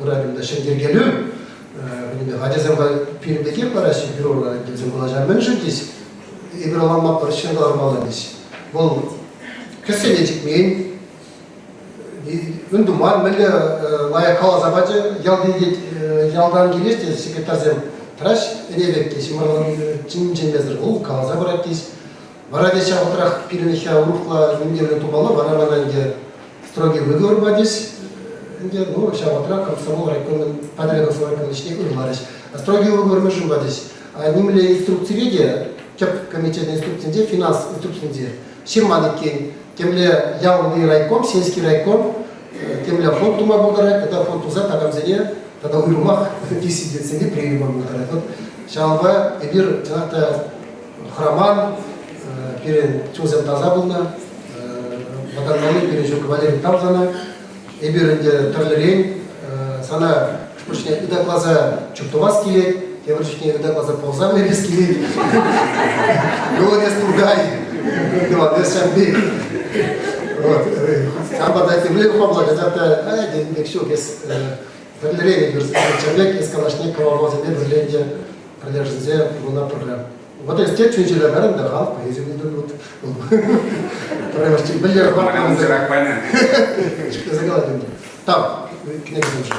Buradımda şimdi geliyorum. Acizemde filmdeki parası bir olarak bizim bulacağım önceyiz. Bir olan mapları şimdi almalıyız. Bu kesinlikle meyin. Ünlü var, böyle layak kal zabacı yaldan gelirse sekreterzen tıraş edebek ki şimdi cin bezir ol kal zabaratız. Varadişa oturak piriniha urukla gündürün tubalı bana strogi выговор badis. Инде, ну, сейчас вот рак, комсомол, райком, подрядов свой конечный вырвались. А строгий выговор мы живем здесь. А нимли инструкции ведия, теп комитетной инструкции, финанс инструкции, ширманики, темле явный райком, сельский райком, темле фонд тума бударать, тогда фонд туза, тогда взяли, тогда вырумах, десять цены приема бударать. Вот шалва, эбир, тенахта храман, перед чузем таза булна, батарманы, перед жук Валерий Тамзана, Эбирінде тірлерен, сана үшпішіне үді клаза чүптовас келет, еврішіне үді клаза полза мерес келет. Голодес тургай, голодес шамбей. Сама дайте влево помогать, это один мексюк из тірлерен, человек из калашник, кровоза, берлинде, пролежензе, луна программ. Вот из тех чунчили гарам, да хал, поезжим не дадут. Были заголовки. Там, книга уже.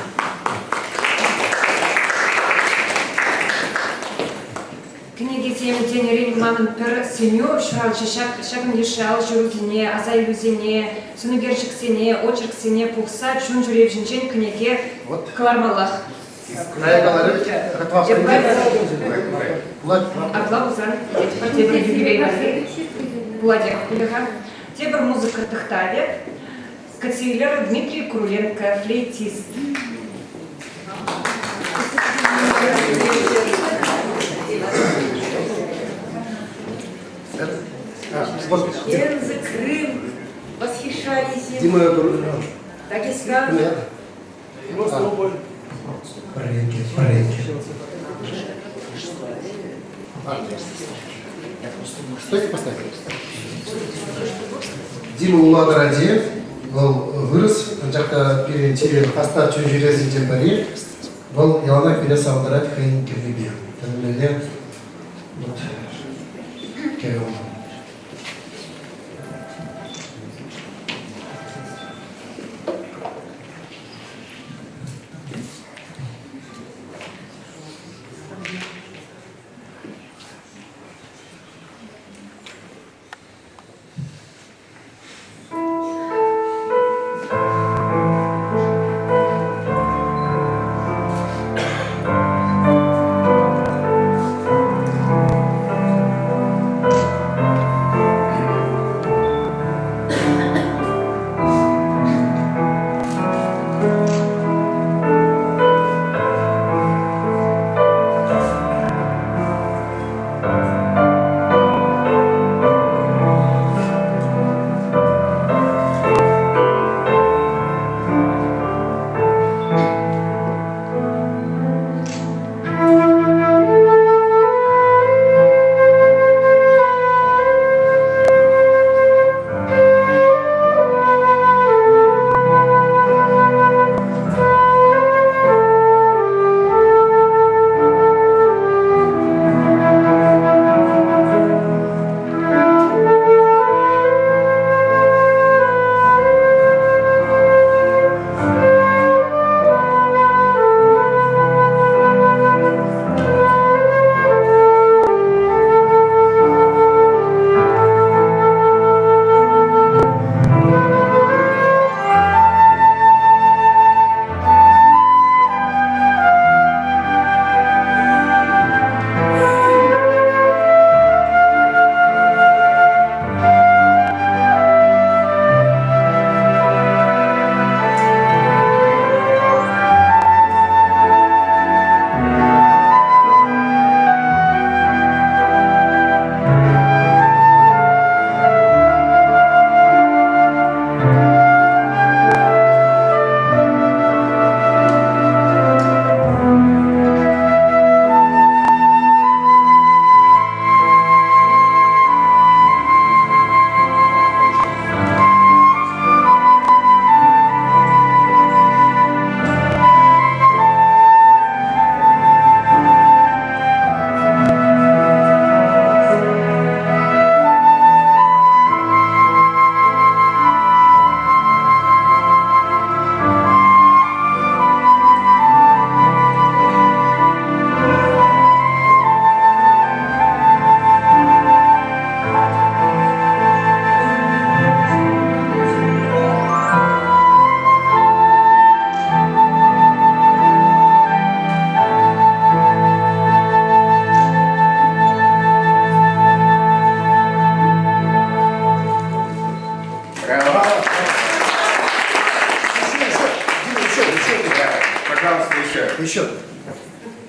Книги тем денерин мамын пер сеню шалчы шагын ешал жүрузине, азай юзине, сунугерчиксине, очерксине пухса чун жүревжинчен книге калармалах. Аплаузан, Владик Кулихан, Тебр музыка Тахтаве, Кацелер Дмитрий Куруленко, флейтист. Пенза, Крым, восхищались им. Дагестан. Пареньки. Стойте поставить. Дима Уладраде вырос, жақта перейти хастар чун жүрезінде бари, бұл ялана перес аударат қайын керлебе. Тәнімеле, келем.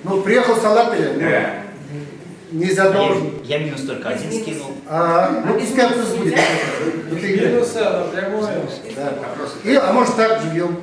Ну, приехал салат или? Не задолжен. Я минус только один скинул. Ну, пускай плюс будет. Минусы напрямую. Да. А может так живем.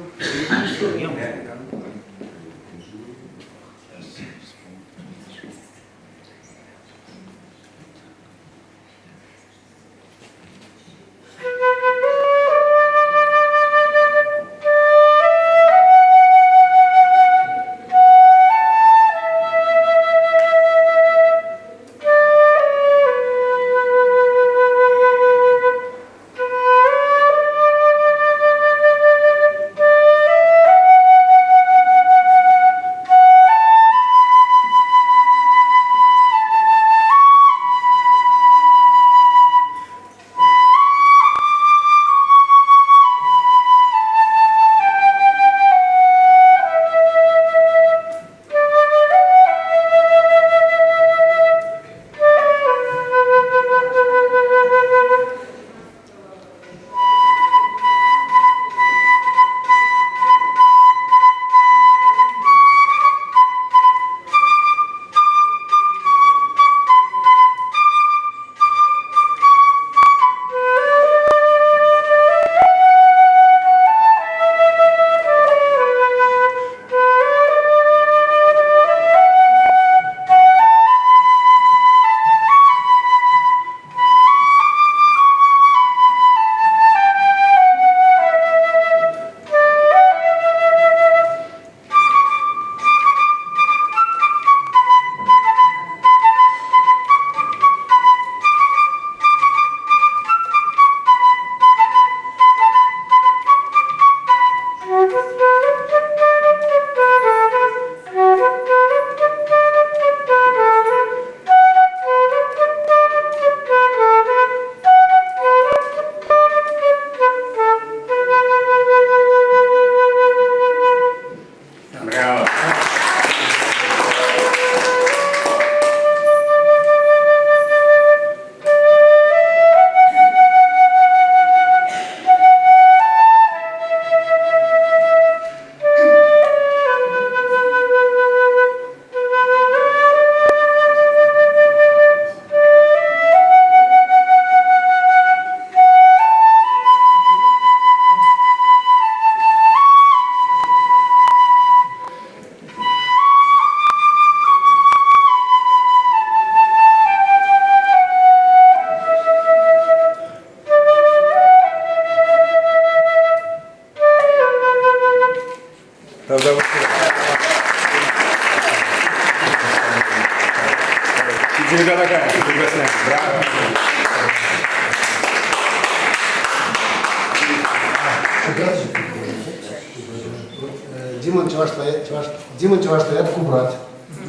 Димон Чеваштоят Кубрат.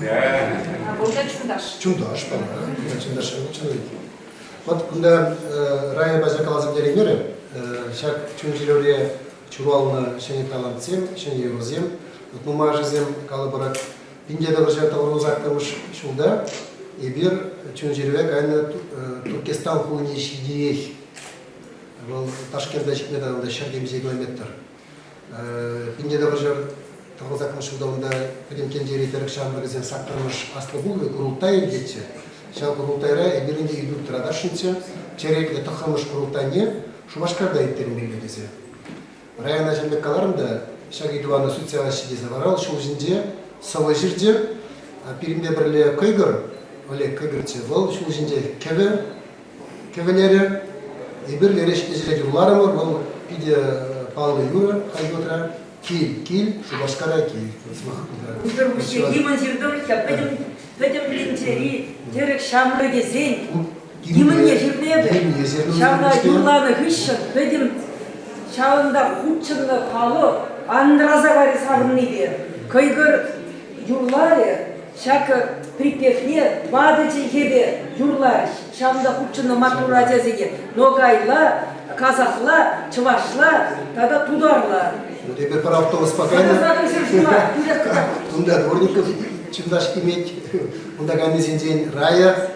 А Волга Чундаш. Чундаш, понятно. Чундаш человек. Вот когда Рая Базакалаза деревнеры, шаг Чунжилёре Чурална Шени Талантсем, Шени Еврозем, вот Нумажезем Калабарак, Индия Доброжа Таврозактамыш Шулда, и бир Чунжилёре Кайна Туркестан Хуни Шидиех. Ташкентда Шикнедан да 7 километр. Индия Доброжа Таврозактамыш Шулда Кремкен Деритер Шамбагазем Сактамыш Аслабулы Курултай дети. Шал Курултайра и биринде идут традашинцы, черекле тахамыш Курултайне, Шубашкарда иттермеледезе. Района Жембек Каларында шаги дуаны социал шиде заварал, шулжинде, саважирде, перемде бірле кайгыр, оле кайгырче был, шулжинде кевелері, и бірлері шиде юрларымыр, был пиде палды юры, кайготра, киль, Шубашкара киль. Димон Зердовича, пойдем линчери, дерек шамры дезень. Димон не жирнеді. Шамда юрланы хыщын, пойдем шауында хутчынны қалы, андраза бари сабынныйды. Кайгыр юрлары, шакы припевне, бады чейхеде юрлары, шамда хутчынны матура дезеге. Ногайла, казахла, чывашла, тада тударла. Теперь пора автобус спокойно. Унда дворников чындаш иметь. Унда ганезин день Рая,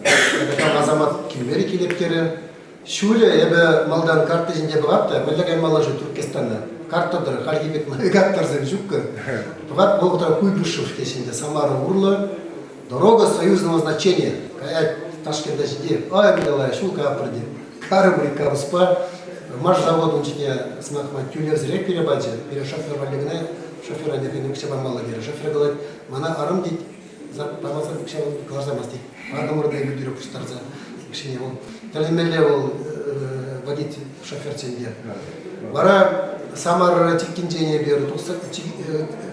это Азамат Килмери килептері. Шуля ебе малдан карты жинде бывапты, мөлдеген малажы Туркестанда. картаdır, halgibet навигатор зем Тугат Богдара Куйбышев кесінде Самара Урлы, дорога союзного значения. Кая Ташкентда жиде, ай милая, шулка апырды. Карыбры кабыспа, маш заводын жиде смахма тюлер зрек перебачы, пере шофер валегіне, шофер адекенің кшаба мала бере. Шофер говорит, мана арым дейді, помазан кшаба глазамас дейді. Адамырда үйдері пұштарза кшене ол. Тәлемеле ол водить шофер ценде. Бара Самар тиккенчене беру,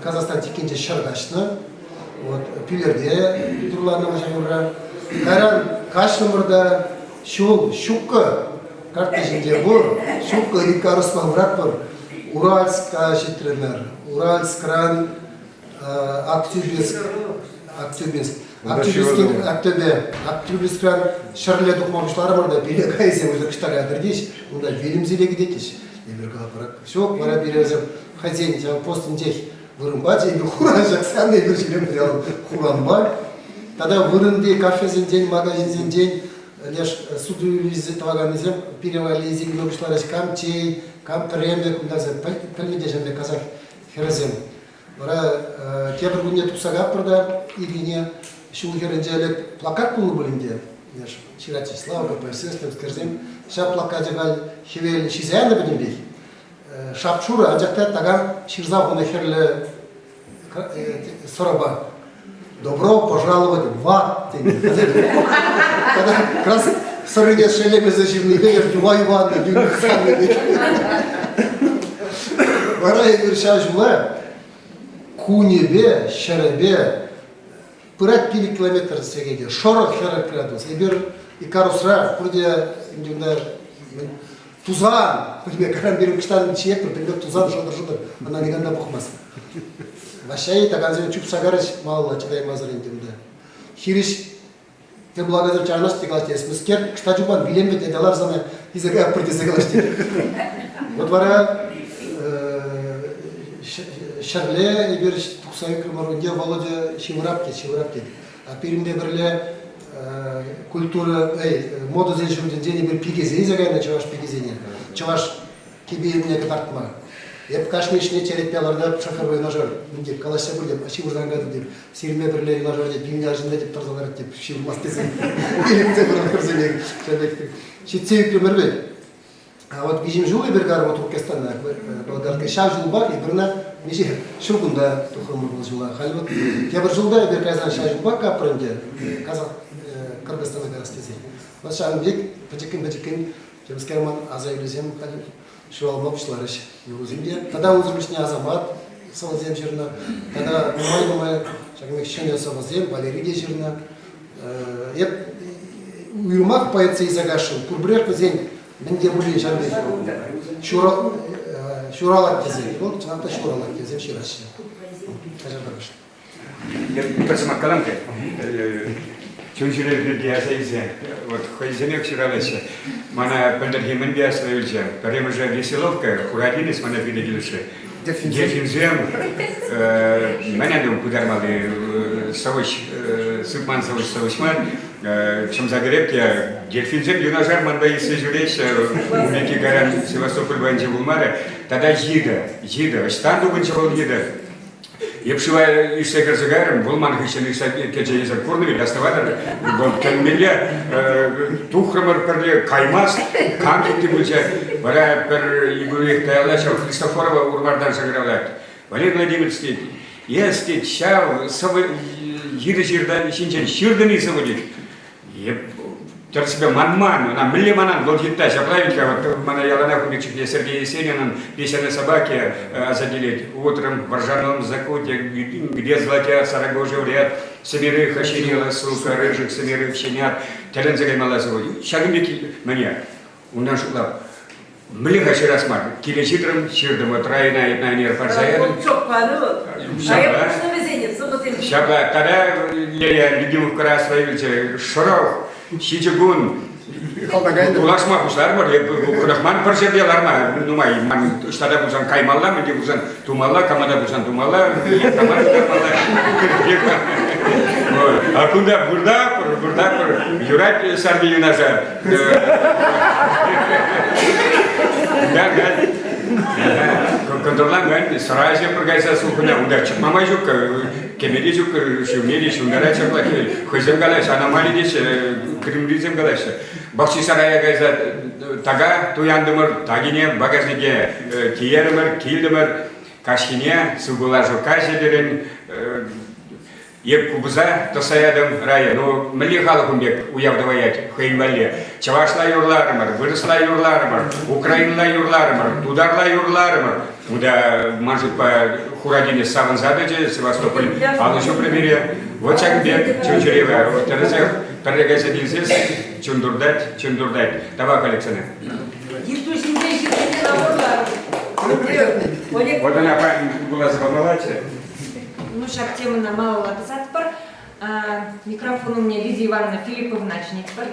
Казахстан тиккенче шаргашны, вот пилерде турларына машайырра. Кайран кашнымырда шул, шукка, картежінде бұр, шукка рикарысма врат бұр. Уральск житренер, Уральск кран, Актюбинск, Актюбинск кран шарле дұқмамышлары бұрда, беле кайсен өзі кіштар әдірдеш, онда велімзеле кедетеш. Все, пора березем хозяин, тебя постом тех вырымбать, и хура жаксан, и вершилем взял хуранбай. Тогда вырынды, кафезен день, магазин день, лишь суду визит ваганезем, перевали из игры ушларась камчей, кампрембе, куда за пельмедежем для казах херезем. Пора кебр гуне тусага прода, Ирине, шулхеренджелек плакат пулу былинде. Чирати слава КПСС, скажем, ша плакат жагал хевел шизяна будем бей. Шапшура аджакта таган ширзаву нахерле сораба. Добро пожаловать в ад. Тогда как раз сорыне шелега заживный веер, дюва Ивана, дюва Ханна. Варай верша жула, кунебе, шарабе, пырат пили километр сегеде, шорох херак градус. И карусра, вроде Тузан, мне карам берем кштан чек, придет Тузан шодар, она не ганда бухмас. Вашай таганзен чуп сагарыш мало читай мазарин демде. Хириш те благодаря чарнас тигалтес. Мискер кштачубан билембет эдалар заме изага протизагалашти. Вот вара шарле и бериш туксай кырмарунде Володя Шиврапки. А перимде берле культура, мода зеншурден дени бир пигезе изага на чаваш пигезене. Чаваш кибиемне катартма. Еп кашмишне череппеларда шофер нажар, деп калашса деп, аши урзангады деп, сирме бирлери нажар деп, бимне ажында деп тарзалар деп, шивмас десен. Билимде биран кырзенек, шебекти. Шитсеви примербе. А вот гижим жулы бергар вот Туркестанна, болгарка шав жулба и бирна неше шургунда тухрумур бул жула. Халбат кебир жулда бир казан шав жулба капрынде, казак Кыргызстана гарастезе. Вот шамбек пачекин, жемскерман азайлызем халбат. Шуалмап шларыш юзимде. Тогда узрушне азамат салазем жирна. Тогда мумай шагмек шене салазем балериде жирна. Еп уйрмак поэция изагашын. Курбрех безен менде булин шамбек. Шуралак безен. Вот чанта шуралак безен шираш. Каждый Я посмотрел каламке. Чунчилер диасайзе, вот хозяйник ширалася, мана пендергимен диасайзе, переможе веселовка, хурадинис мана виделише. Дефинзем, меня дом кудармали совоч, сыпман совочман, чем Загребке, дефинзем юнажар ман боится журечь, умеки гаран Севастополь банче булмаре, тогда жида, штанду банче был жида. Епшивая из Секерзагаром, Булман Хищен из Кеджаиза Курнович, оставаться, Кенмелья, Тухрамар Перле, Каймас, Камки Тибуча, Вара Пер Игуих Таялача, Христофорова Урвардан Сагравлак. Валерий Владимирович, если чау, Жирда Шинчен, Ширдани Саводик, Тер себя манман, на миллиманан, Лодхита, Шаплавича, вот мана Ялана Хубичек, Сергей Есенин, песенные собаки заделить утром в Ржаном закуте, где золотятся рогожий ряд, семерых ощенила, сука, рыжих, семерых щенят, Телензелей Малазовой. Шагмики мне, у нас лап. Млиха Ширасмар, Килечитром, Ширдом, Трайна и Найнер Парзаядом. Шаба, тогда я любимых крас воевите, Шуров, Шичагун, Улашма Пуслармар, Курахман Парсердиаларма, Нумай, Штада Бузан Каймалла, Меди Бузан Тумала, Камада Бузан Тумала, Камада Тумала. А куда Бурда, Юрать Сардию Назар. Контролан мен сарайже прогайса сухуна удача. Мама жук кемеди жук шумели шунгара чакла хозяин галаш аномалии деш кримлизм галаш. Бахши сарая гайза тага туяндымыр тагине багажнике киермер килдемер кашине сугулажу кажедерен еп кубуза тосаядым рая. Ну милли халыкымбек уявдываят хеймалле. Чавашла юрларымыр, вырысла юрларымыр, Украинла юрларымыр, тударла юрларымыр. Муда может по хурадине Саванзадаче, Севастополь, а еще примере вот чакбек, чунчурева, вот терезех, перегайся дильзес, чундурдать. Табак Александр. Вот она была запомалача. Ну, шаг темы на малого Десатпар. Микрофон у меня Лидия Ивановна Филипповна Чнитпар,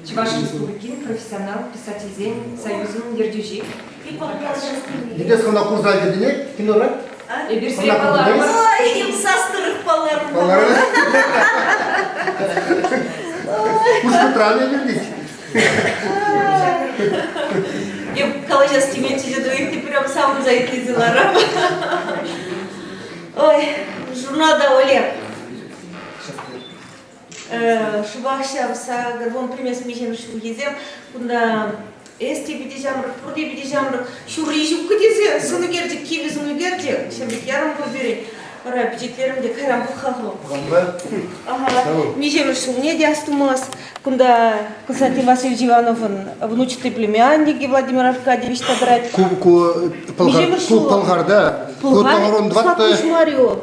Чувашский республикин, профессионал, писатель Зень, Союзом Ердюжи. Неде сонда курса гидине кинора? Берсия Паларма. Ой, им састырых Паларма. Палара. Курс траме гидить. Я коллега с теми чудовых, ты прям сам за эти дела. Ой, журнал Олег. Шубахшавса, гарвон примес мижем шугизем, кунда эсти бидижамрык, пурди бидижамрык, шурижуп кудесе, сунугердик, киви сунугердик, шабик ярым бобери, ара пичетлеримде кайрам бухахло. Мижем шумне диастумас, кунда Константин Васильевич Ивановын внучатый племянник Владимир Аркадьевич Табрать. Пулгарда. Пулгарда. Слабкуш Марио.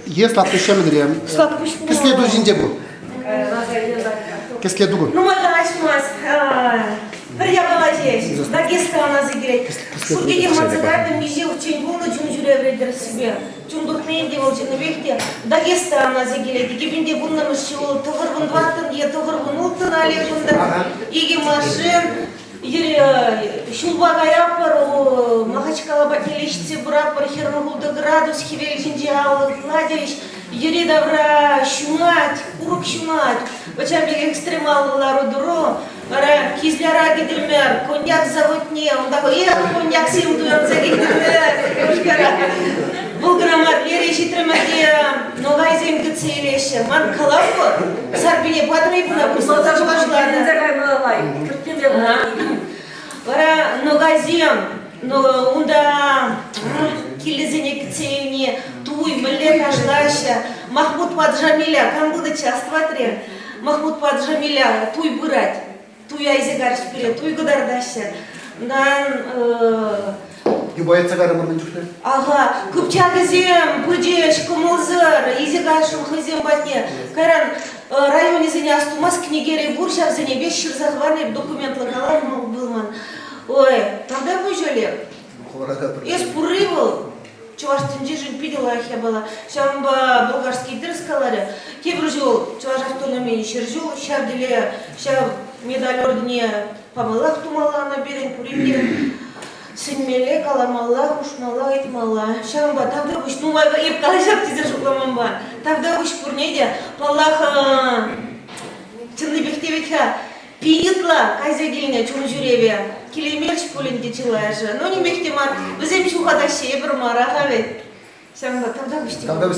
Е слабкуш Марио. Слабкуш Марио. Кисле дужинде бу. Кисле дугу. Ну, мой галашмас. Я была здесь. Дагестана загирет. Судите мацагайда мижил ченгуна чунжуре вредер себе. Чундухнен девол ченвехте. Дагестана загирет. Гибинде бунна мышил. Товарвун ваттан е товарвун ултан алегунда. Иги машин. Шулбагаяпар, Махачкала Батилищице Бурапар, Хермагулда градус, Хивель Жинджиал, Владимирович, Юрий Добра, Шумать, Урок Шумать, Бачамбек экстремал Ларудуро, Кизляра Гидельмер, коньяк заводне, он такой, коньяк симдуем за Гидельмер, Булграмар, Лерещи Тремадия, Ногайзем Гацелеща, Ман Калавко, Сарбине Патрибна, Пуслата Башлана. Вара Ногайзем, Унда Килизене Кцевни, Туй, Малек Ажлаща, Махмуд Паджамиля, Камбуда Частватре, Махмуд Паджамиля, Туй Бурать, Туй Айзегаршпиле, Туй Гудардаща, Дан Юбоец агарым урманчукле. Ага, Купчагазем, Пудеш, Кумылзыр, Изигашым, Хызем Батне, Кайран, районе Зенястумас, Книгери Буршав, Зенебеш, Ширзахварный документ Лакалар, Булман. Ой, тогда выжили. Я спурывал, чуваш тенджижин пидела, я была, шамба болгарский дырскаларе, кебружил, чуваш автономии шержил, шабделе, шаб медаль ордене помылах тумала на берег Пуримге. Сенмеле каламалла, ушмалла, айтмалла. Шамба, тогда уж, ну, майга, еп калашап тизер шукламамба. Тогда уж пурнеде, паллах, чынныбектеветха, пиитла, кайзагильне, чунжуреве, килемерч пулинде чилаша. Ну, не мехтемар, вызем шухадаще, ебрмара, хавет. Шамба, тогда уж. Тогда уж.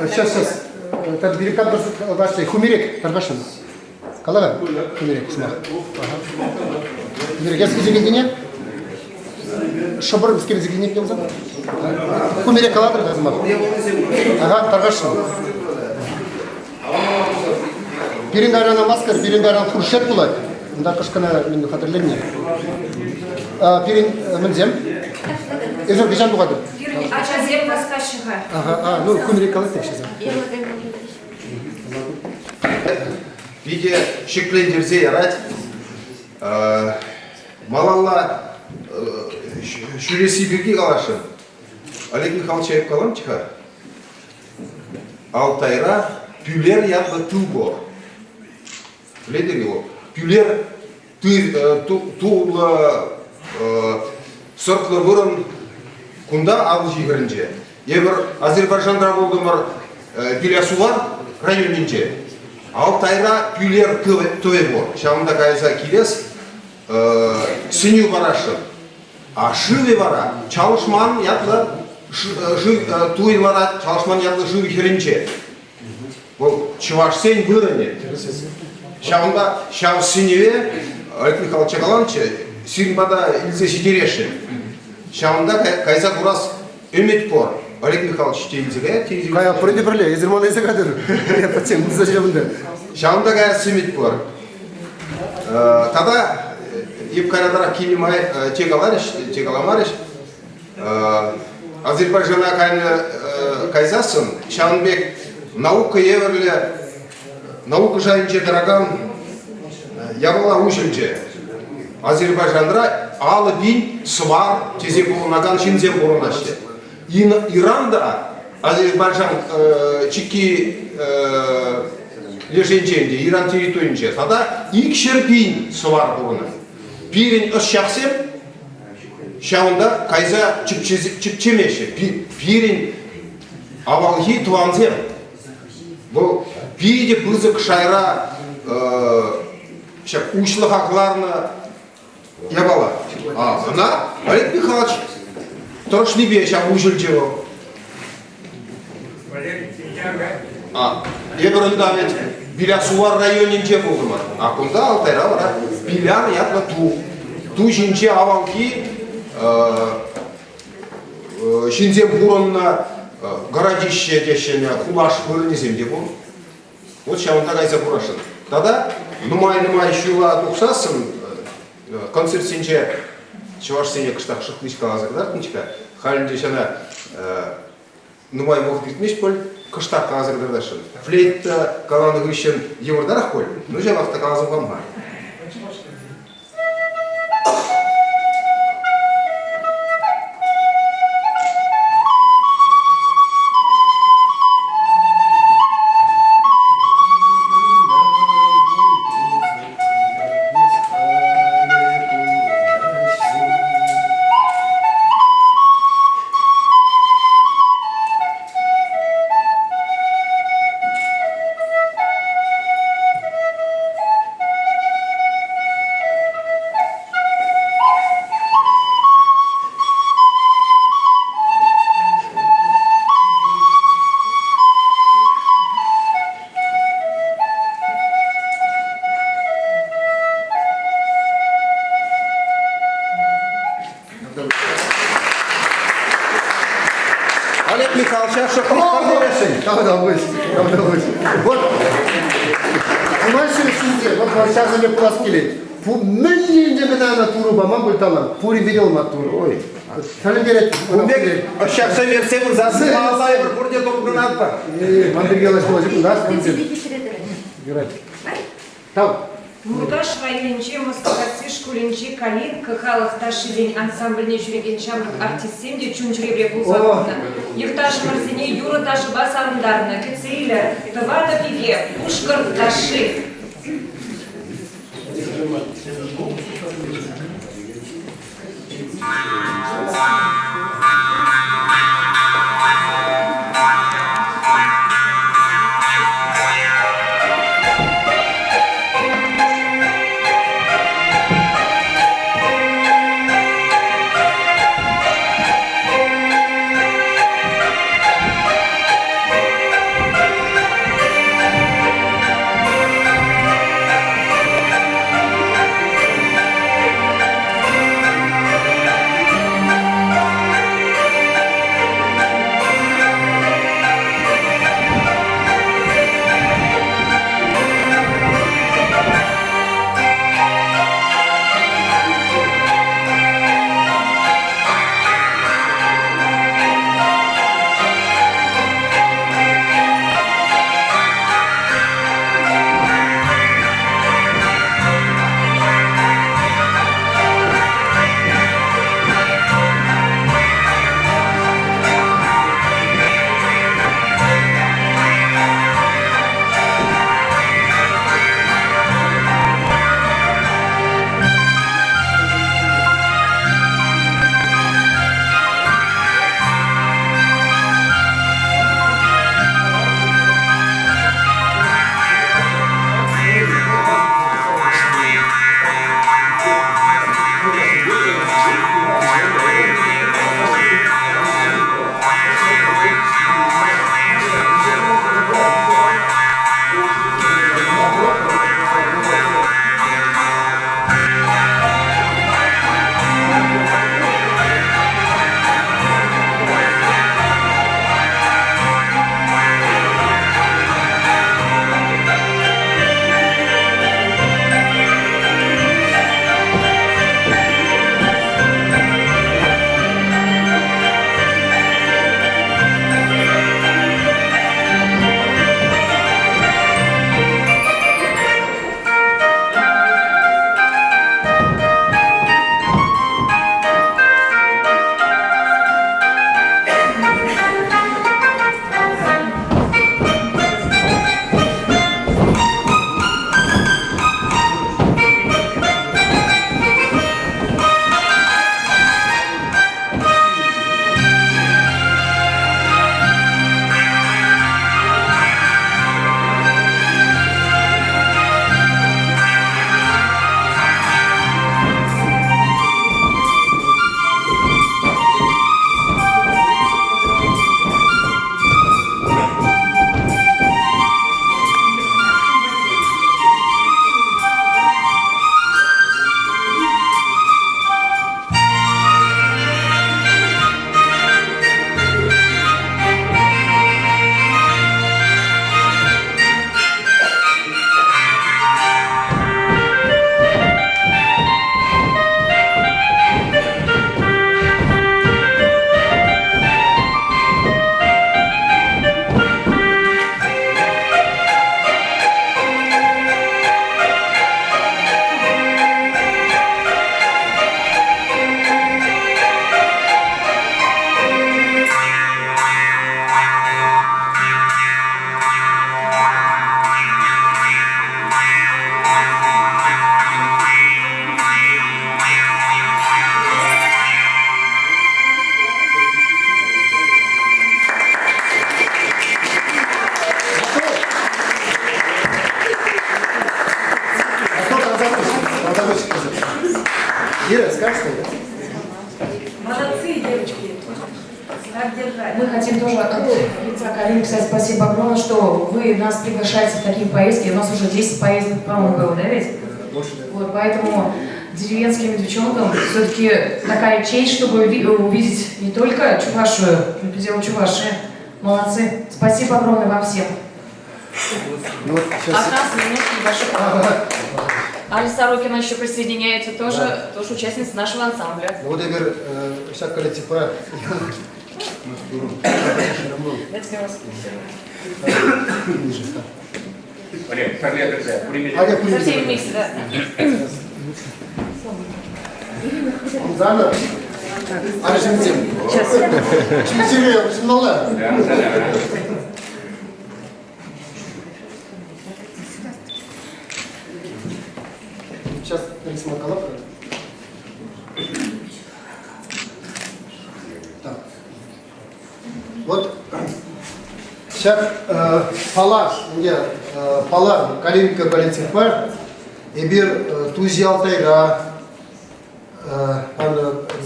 Сейчас. Так великан просто хумерек, Тарбашин. Калага? Хумерек, смах. Хумерек, я скидегендине? Шабар скидегендине пьемза? Хумерек каладр, да, смах. Ага, Тарбашин. Пирингарана маскар, пирингарана фуршет булат. Мында кышкана мен хатırlayмын. Пирин мынзем. Эзер бижан бугады. Ачазем Баскашыга. Ага, ну хумерек калат текшезем. Виде шеклендерзе ярать, малалла шүресі бірге қалашы. Олег Михайлович айып қалам чыға. Алтайра пюлер яблы тулбо. Біледер его? Пюлер тулы сұрқлы бұрын күнда ауыл жегірінже. Ебір Азербайжандра болдымыр Пилясулар районинже. Алтайра пюлер төве бор. Шамында кайса килес синю барашын. А шыве бара çalışman ятлы туйлара çalışman ятлы шыве херенче. Бұл чывашсен бұрыне. Шамында шав синеве Олег Михайлович Чакаланович сирмада илзе ситереші. Шамында кайса курас үмет бор. Олег Михайлович тейзеге. Кая пройди бірле, езерман езі қадыр. Я пациент, бұл зажабында. Шамында кайса үмет бор. Тада Евкарадара кинемай тегаламариш. Азербайджана кайзасын. Шамбек наука еверле, наука жайынче дороган ябала ушельче. Азербайджандра алы бин свар тезе болынаган шинзе болынаште. Иранда Азербайджан чики леженченде, Иран территориинче. Тада икшер бин свар болына. Пирин ыс шахсем, шаунда кайза чипчемеше. Пирин авалхи туанзем. Бұл пиде бызык шайра ушлы хақларына ябала. Ана Олег Михайлович тұрышны бе шақ ушыл жево. Ебірінда вет Билясуар районен же болдыма. Акунда Алтайра бара Билян ятла ту жинче авалхи шинзем буронна городище дешене хулаш көрінесем деп ол. Вот шауында кайса бурашын. Тада нумай шула тухсасын концерт сенче чуваш сене кыштақ шықлышка азырдартынчка. Халінде шана нумай вогд битмеш пол кыштақ азырдардашын. Флейтта каланы гришен евардарах пол. Ну жабақта калазым қамға. Олег Михайлович, Вот, понимаешь, вот сейчас они пласкили. Миллион демена туруба, мамуль талан, пури видел на туру. Ой, шалим берет. Убек, сейчас версем засы, малай, бурде толку надо. Мандыргелаш ложик, у нас концерт. Там. Мурдаш районенче Москвасы школинче калинка халықташы ден ансамбліне жүреген шамрық артистсем де чунчуребре бұлзақына. Евташ мырзине юры ташы бас арындарына кіцейлер, тывада пиве, пушкар ташы. скажете? Молодцы, девочки. Так держать. Мы хотим тоже от лица Карины сказать спасибо огромное, что вы нас приглашаете в такие поездки. У нас уже 10 поездок, по-моему, было, да ведь? Вот, поэтому деревенским девчонкам все-таки такая честь, чтобы увидеть не только Чувашию, но и предел Чувашии. Молодцы. Спасибо огромное вам всем. Ну, вот сейчас... От нас минутку небольшой. Аля Сорокина еще присоединяется, тоже участница нашего ансамбля. Ну, вот теперь всяк коллектива. Дайте мне вас. Со всеми вместе, да. Заново. Аржентин. Сейчас. Сейчас пересмотрела. Так. Вот сейчас палар Калинка коллектива и бир Тузи Алтайга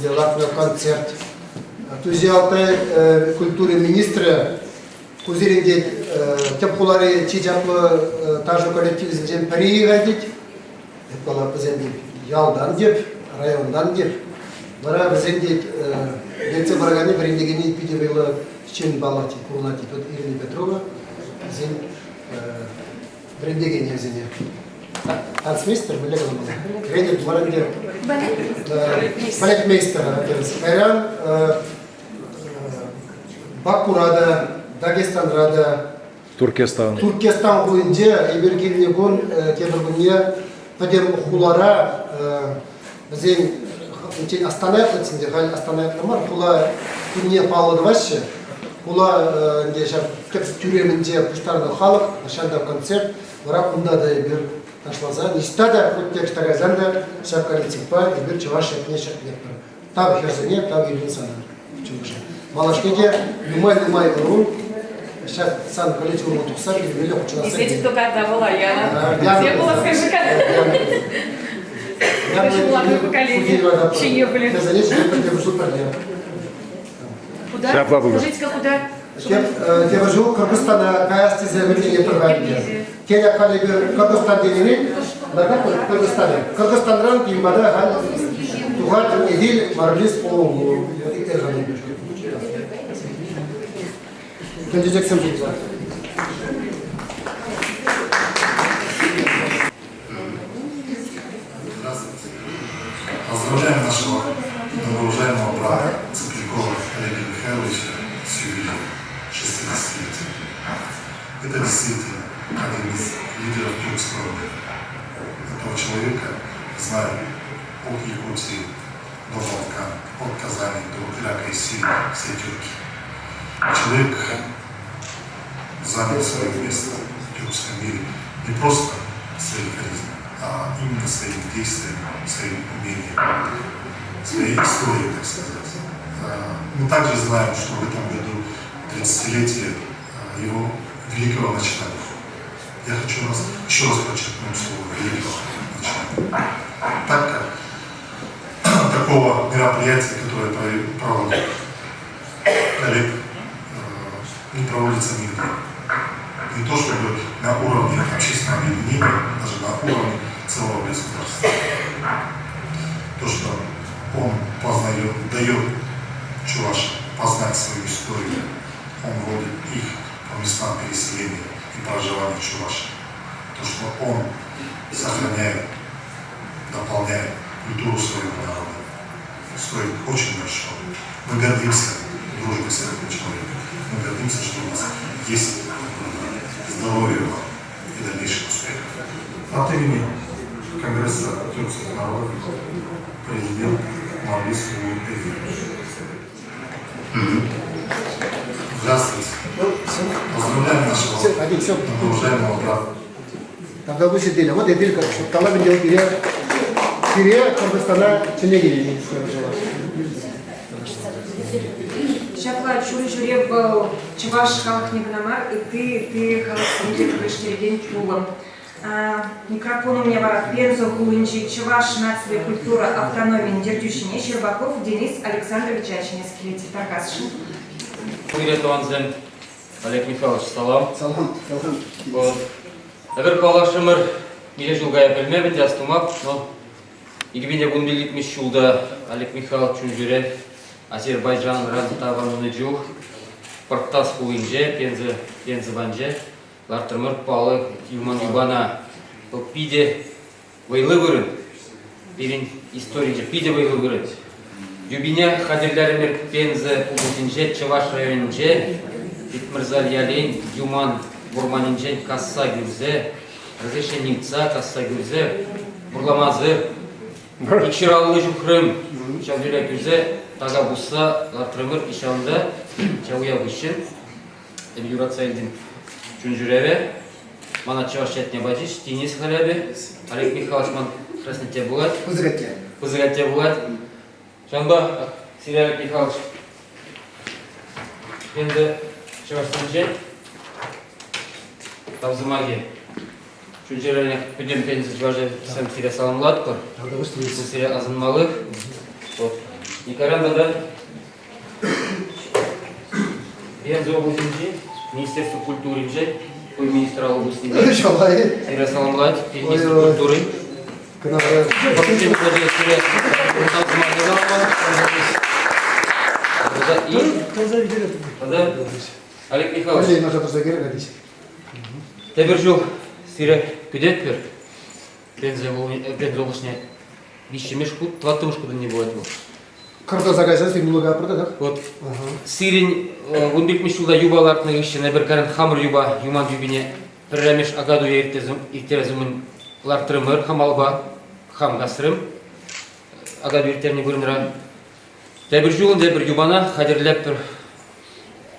делать концерт. Тузи Алтай культуры министра Кузиринде тепкулары чичаплы тажу коллектив зем приедет. Кала бізенде ялдан деп, райондан деп, бара бізенде лекция барғаны біріндегені педевайлы шен балати, кулнати, Ирина Петрова, бізен біріндегені өзіне. Танцмейстер, біле қаламады. Рейдер барынде балетмейстер, Кайран, Бакурада, Дагестанрада, Туркестан бойынша ебергеніне гон кебіргіне Подем хулара, зен Астана хотінде, хал Астана намар, хула күнне палы дваще, хула кеп тюремінде пуштарды халық, шанда концерт, вара кунда да ебір ташлаза, ниста да хоть текстага занда, шапка рецепа, ебір чуваш шепне шепнеппір. Тав херзене, тав ебін сана. Малашкеге lumay urun, сейчас сан коллективу тухсар, или хочу Из этих, кто когда была, Яна. Где была, скажи, когда? Очень молодое поколение. Чьи были? Куда? Скажите-ка, куда? Я живу в Кыргызстане, каясти заявление проводили. Кеня коллеги Кыргызстан денег, на Кыргызстане. Кыргызстанран кимбада хал тугат идил марлис по Кандидатсам жильца. Поздравляем нашего многоуважаемого брата Цыплякова Олега Михайловича с юбилеем 60-летия. Это действительно один из лидеров тюркского мира. Этого человека знают от Якутии до Балкан, от Казани до Ирака и Сирии, все тюрки. Человек занял свое место в тюркском мире не просто своей харизмой, а именно своими действиями, своим умением, своей историей, так сказать. Мы также знаем, что в этом году 30-летие его великого начинания. Я хочу еще раз подчеркнуть слово «великого начинания». Так как такого мероприятия, которое проводит коллег, не проводится нигде. Не то чтобы на уровне общественного объединения, даже на уровне целого государства. То, что он дает чувашам познать свою историю, он вводит их по местам переселения и проживания чувашей. То, что он сохраняет, дополняет культуру своего народа, стоит очень большого. Мы гордимся дружбой с этим человеком. Мы гордимся, что у нас есть здоровье и дальнейших успехов. От имени Конгресса тюркских народов президент Мавлис Здравствуйте. Поздравляем нашего уважаемого брата. Тогда вы сидели. Вот и только что Талабин делал пере Кыргызстана Ченегири. Шапла чури был чуваш халк не гнамар, и ты халк сидел в Штереген чулом. Микрофон у меня бар. Пенза Хулынчи, Чуваш, нация, культура, автономия, Дердющине, Щербаков, Денис Александрович Ачинецкий, Таркасшин. Туанзен, Олег Михайлович, салам. Салам. Вот. Агар калашымыр, мире жылгая білмебін, жастымап, но игбине гунбилит мишулда Олег Михайлович Чунжуре, Азербайджан, Разтаван, Унеджух, Парктас Хулынже, Пенза Ванже, Лартырмыр Палы, Юман Юбана, Пиде Вайлы вырын, Пирин истории Пиде Вайлы вырын. Юбине хадирлерімер Пенза Пугутинже, Чаваш районинже, Итмырзаль Ялин, Юман Бурманинже, Касса Гюрзе, Разрешенница, Касса Гюрзе, Бурламазы, Икшираллы Жухрым, Чавдюля Гюрзе, Тагабуса, Лартырмыр Ишанда, Чавуя Вышын, Юрацайлдин Чунжуреве, Мана Чавашетне Бадиш, Денис Халябе, Олег Михайлович Ман Краснотте Булат, Пузыгатте Булат, Жанба, Сирия Олег Михайлович, Пенза Чавашстанже, Тавзымаги, Чунжурене Пудем Пенза Чаваже, Сам Сирия Саламладкор, Сирия Азанмалых, Никаранда, Пенза Областинже, Министерство культуры Инже, министра области Сирия Саламлад, министр культуры. Олег Михайлович. Тебержу Сирия Кудетпер, Пенза областня, Вещемешку, Тватушку не будет. Карта заказать немного продать. Вот. Сирин Гунбек Мишулда юбалар нагиши наберкарен хамр юба юман юбине перемеш агаду иртерезумын лартрымыр хамалба хам гасрым агаду иртерни бурнра. Тебир жулун тебир юбана хадирлеп пер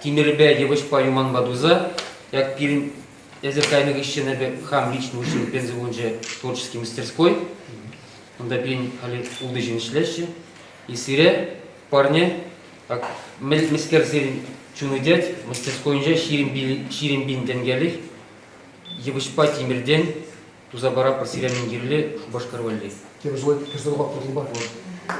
тимирбе девышпа юман бадуза як пирин языкайны гиши набе хам лично учил Пензавунже творческой мастерской. Он да пирин али улдыжин шлещи. И Сирия парни, как мискер Сирин чунудет, мастерской инже ширин бин денгели, евышпа тимирден, тузабара по Сириян гирли шубашкарвали. Тебе желаю персонал по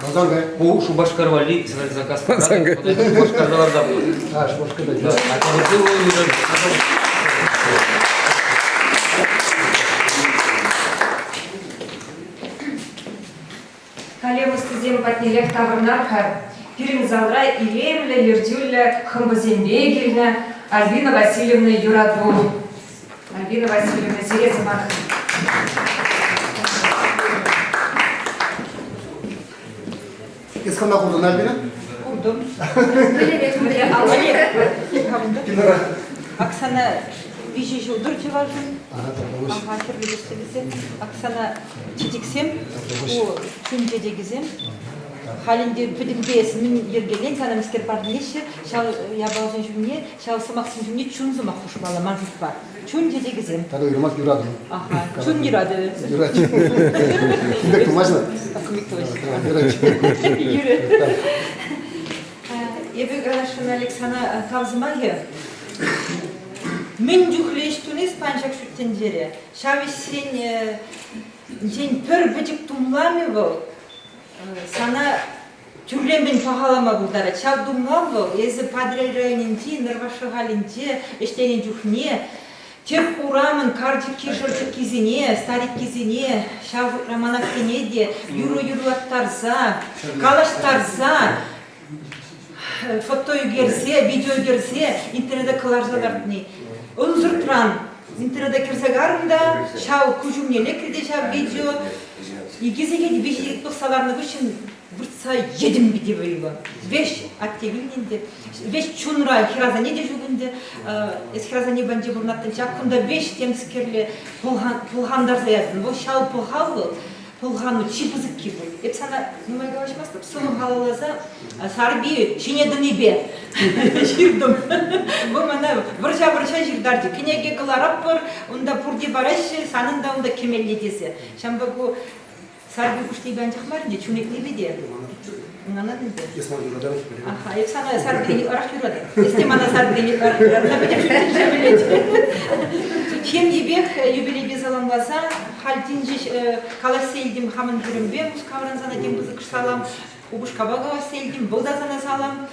Базанга. По шубашкарвали, сразу заказ. Шубашкарвали да будет. А, шубашкарвали. Да. А то было уже. Коллегу студент Батнилек Таврнархар, Пирин Залра Илемля, Лердюля, Хамбазембегельна, Альбина Васильевна Юрадву. Альбина Васильевна Зерезамах. Исхана курдун Альбина? Курдум. Олег. Оксана Вижи жылдыр жеважын. Ага, Оксана Читиксем, о Чунжеде гизем. Халинде пидимбес мин ергелен сана мискер парднеши, шал я балжын жүмне, шал самаксын жүмне чунзыма хушбала манжут бар. Чунжеде гизем. Тогда юрмак юраду. Ага, чун юрады. Юрати. Как можно? Юры. Ебе гарашын Александра Тавзымаге. Мен жүхлеш тунес панчак шүттен жере. Шави сен пөр бөтік тумлами бол. Сана тюрлембен пахалама бұлдара. Шав думлам бол. Езі Падрель районинде, Нырвашы ғалинде, ештенен жүхне. Тек урамын кардик кешірчік кезіне, старик кезіне, шав романак кенеде, юру аттарса, калаштарса, фото герсе, видео герсе, интернетте кыларзалардыны. Унзыр тұран, интернетте кірсегарында, шау күжімнелі кірде шау видео, егезеге бешек тоқсаларны үшін бұртса едім біде бөлігі. Беш аттевілненде, беш чунра хиразане де жүгінде, эс хиразане банде бұрнаттын жақында беш темскерлі пұлғандар заядын. Бұл шау пұлғалы, пұлғану чипызыкки бұл. Еп сана, нумай гавашмас, сұлым ғалалаза, сарби шенедіні бе. Жирдім. Бұл мана выржа жирдарды. Кенеге қыларап бұр, онда пұрде барайшы, санында онда кемелі десе. Шамба бұл сарби күшті бән жақмарынде, чунекли беде. Ұнанадың бе? Аха, еп сана сарби арақ жүрады. Есте мана сарби арақ жүрады. Чем ебех юбилей саламласа, хальтинжиш каласельдим хамын жүрімбе, мускавран зана дем бызык салам, убышкабагава сельдим, бұлда зана салам,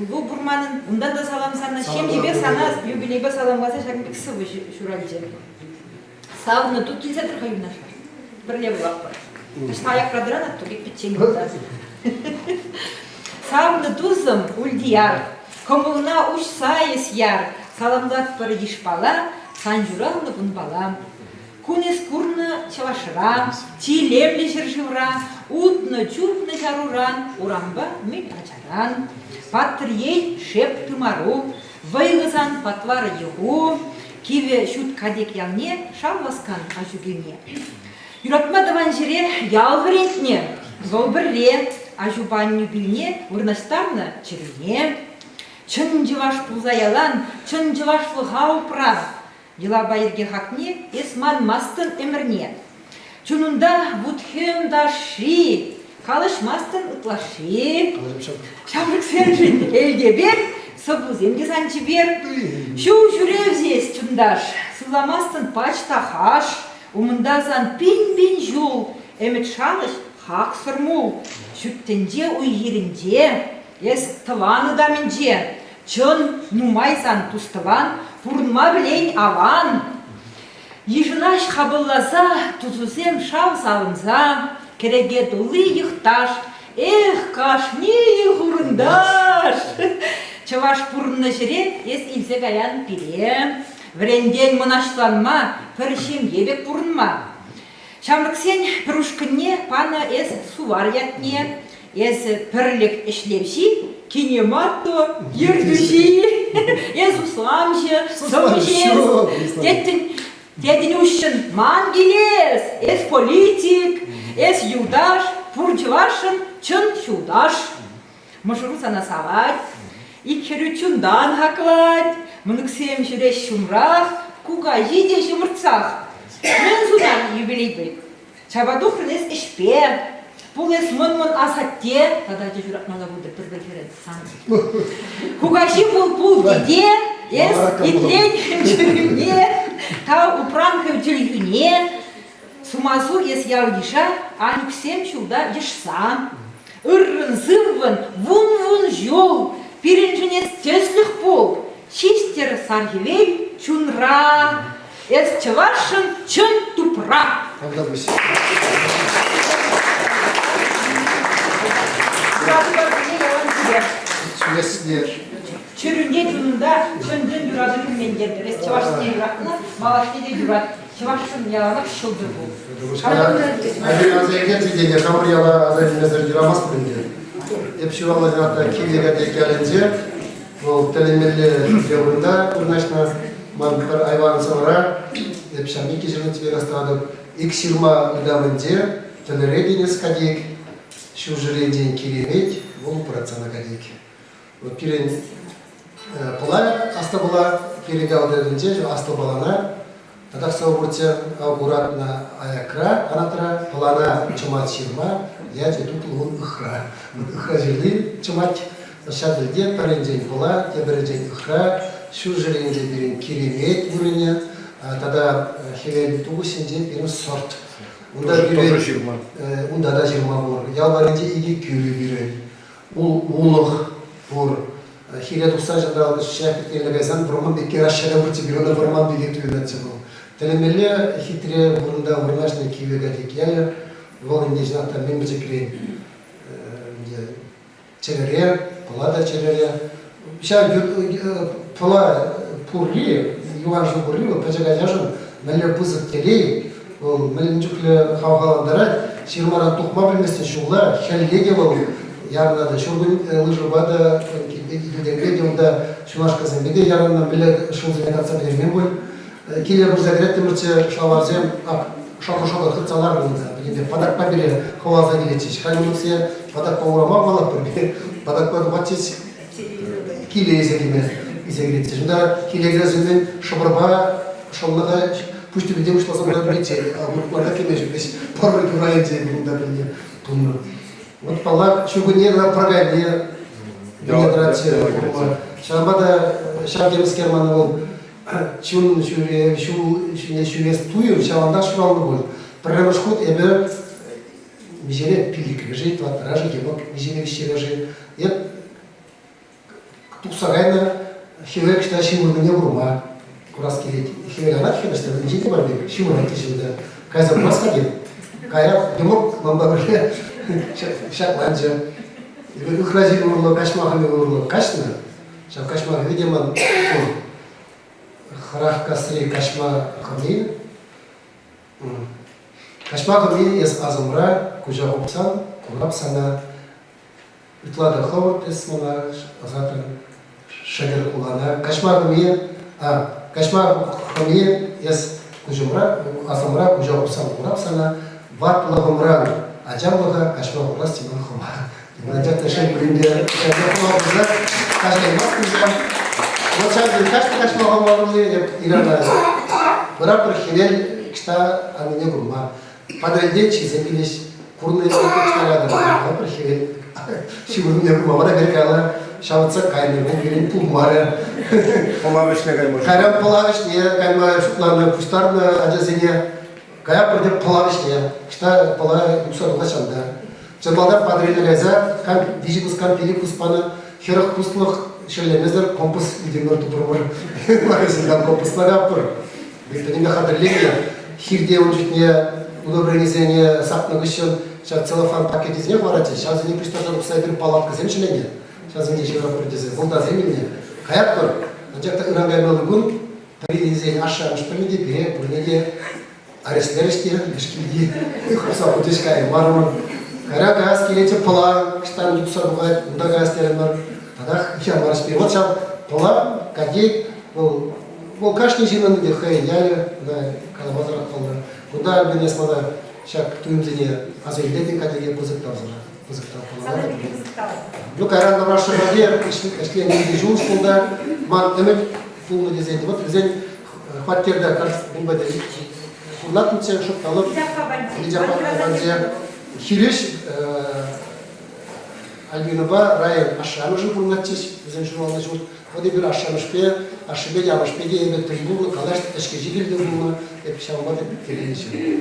бұл бурманын, ұндан да салам сана, чем ебех сана юбилейбе саламласа, шагын бек сывы жүралжы. Савны тут келсе тұрға юнашар. Бірле бұлақ бар. Күшті аяқ радыран атту, бек бітчен бұлда. Савны тузым ульдияр, комылна уш сайыс яр, саламлат бір ешпала, санжуралны бұн балам. Кунес курны чавашыра, тилемлі жыржывра, утны чурпны жаруран, урамба мен ачаран. Паттыр ей шеп тымару, вайғызан патвары егу, киве шут кадек ялне, шавласкан ажугене. Юратма даван жире ялвырентне, золбырре, ажубанню билне, урнастарны чирне. Чын жываш пулзаялан, чын жывашлы хаупра. Дела байырге хакне, эсман мастын эмірне. Чунунда вудхем даши, калыш мастын ытлаши. Шамрык сенжин элге бер, сабуземге санчы бер. Шу жүрев здесь чундаш, сыламастын пачта хаш. Умындазан пин-пин жул, эмет шалыш хак сырмул. Шүттенде уйгерінде, эс тываны даменде. Чын нумайсан тустыван, пурнма білейн аван. Ежінаш хабылласа, тузузем шав салынса, кереге дулы йықташ, эх, кашни хурындаш. Чаваш пурынны жире, ес илсе гаян пире. Вренден мұнашланма, піршем ебек пурынма. Шамрыксен пірушкінне пана ес сувар ятне, ес пірлік ішлепші, кинематто, ердуші, ес усламшы, сомшес, дедін үшін ман келес, ес политик, ес юдаш, пурчывашын чын шудаш. Мұшыру сана савать, икхеру чундан хаклать, мұныксем жүре шумрақ, куга жиде жұмыртсақ. Мен судан юбилейбек. Чабадухрын ес ішпе, бұл ес мұн-мұн асатте, тада жүрақ мала бұлды бір-бір кереді сан. Кугаши бұл деде, ес итлен жүріне, та упранкы жүргіне, сумасу ес яудиша, анюксем шулда ешсан. Үррін зывын, вун-вун жол, пиринжінес төслік бол, чистер саргивел чунра, ес чывашын чын тупра. Чүрінде түнінде чүндін юрадын мендерді, ес чывашын юратына, малашкеде юрат, чывашын яланып шылды бұл. Один азайген тидене хамыр яла азайденезер юрамас бүгінде. Епші валазинатта кивлеге декелінде, ол телемелі жеуында урнашна ман бір айван савара, епшами кежірін тебе растадып, икширма удавынде, телерединес кадек, шу жиреден керемет, ол процана кадек. Вот пирен пыла аста была, кереге алдырынде, аста балана, Тадақ сауырте ауғуратна аякра, анатыра, пылана чымат ширма, яде тұтыл ол ұхра. Ұхра жерді чымат шадылде, паренден пыла, тебірден ұхра, шу жеренде берін керемет үріне, тада хевел туғысенде берін сорт. Унда да жирма бұр. Ялбаренде иге күйрі берін. Ол ұлық бұр. Хире тұқсан жадалды шәкіртерлі ғайсан, бұрман бекке рашшада бұрте берінді бұрман беге түйінәтсі бұл. Телемеле хитре бурunda урнашны кивега декелер, волын нежната мен бечекрен черере, палада черере. Ща пала пурли, юванжы пурли, печегадяжын меле пызык телей, меленчукле хавгаландара, ширмаран тухма білместен шуғла, хеллеге бол, ярнады, шургын лыжыбада, иділдерге деунда шунашқазын беде ярнына меле шунзымен атса бермен бол. Келер бір зәгірет темірче шаларзем, шалқы-шалқы қыртсалар бұлында. Падақ па бере қауаза келетшеш. Қайымылықсе падақ па урама балап бір, падақ па дұғатшеш келе езегіретшеш. Мұнда келегірі зөмен шыбырба, шаллыға пүшті бедем ұшласам да білетше. Мұнықларда кеме жүргеш, парвай күрайынше бұлында біліне тұлны. Вот палақ шүгінер прогайне, біледіратше. Шамбада шам кеміскерманы ол чун шүрес туйым шаванда шуралны бол. Программаш ход эбе мижеле пилик лежит, вот ражи гемок мижеле вещи Я тусагайна хилек что шимурны не врума. Кураски ведь хилек она хилек что не жити барбек шимурны кишилда. Кайза кураска гем. Кайра гемок мамбабре шакланджа. Ухразили урло кашмахами урло кашна. Шав кашмах видимо харах касри кашма хами. Кашма хами ес азумра кужа опсан курапсана. Итлада ховат эсмана азатан шагер кулана. Кашма хами ес кужумра азумра кужа опсан курапсана. Ватла хумран аджамлага кашма хурас тиман хума. Надежда шей блинде шагер каждый раз вот сейчас каждый кашма хумарны ирана. Бара прохилел кста они не гурма. Подрядчики запились курные кста рядом. Бара прохилел Шимурны не гурма. Бара беркала шавца кайны берин пулмары. Полавишне кайма. Кайрам полавишне кайма шутларны пустарны аджазине. Кая продеп полавишне. Кста пола юксар улачанда. Чемалдар подрядчика как вижикус как пиликус пана херах пустлых шелемезер компас идемер тупромор. Магазин компас нагапыр. Бектанинга хадрление хирде учитне удобрение сапна гыщен. Сейчас целлофан пакет из них ворати. Сейчас они пристажат сайдер палатка земчеление. Сейчас они еще продизы. Волта земельне. Каяктор. Анжакта ирангай мелгун. Паризень аша шпамиди пере пурнеде арестлериште бешкилди. Хопса удишкай марман. Кара газ келече пала штан юксар бугай уда газ теренмар. Тогда я марспи. Вот сейчас пала кадей Бұл кашни жинаны де хай яле на калабазар қалды. Куда бенес мана шак туимзене азайледин кадеге позыктал зара. Позыктал қалады. Ну кайран даврашы раде эшлен неге жуыз қолда ман эмек пулны дезейді. Вот бізен хваттерді бімбеді курлатынче шоқталып лидяпа банзе хиреш Альбинова район ашаны жыл пулнатчеш бізен журналны жыл. Води bir aşamışpe, aşıbe yamışpe diye bir tribunlu kalaş eşkeci girdi bunu hep şavmada gelişi.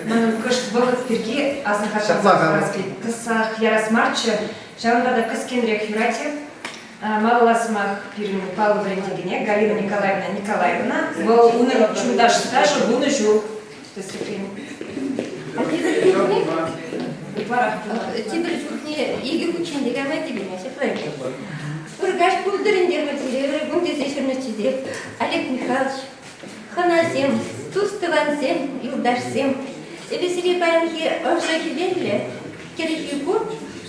Mən qışt vaqt birgi azın xatırlaski qısa xyaras marçı şavında da qız kendirek hürati малоласмах пирин Павла Брендигене, Галина Николаевна, был унер чудаш стажа, буны жу. Тибір жүхне егі күченде гамайды беймесе пройды. Үргаш бұлдырындер мәтелері күндесе шырнычыдеп, Олег Михайлович, ханасем, тустывансем, юлдашсем, эбесіре баянке ұржаки белі, керехи күр,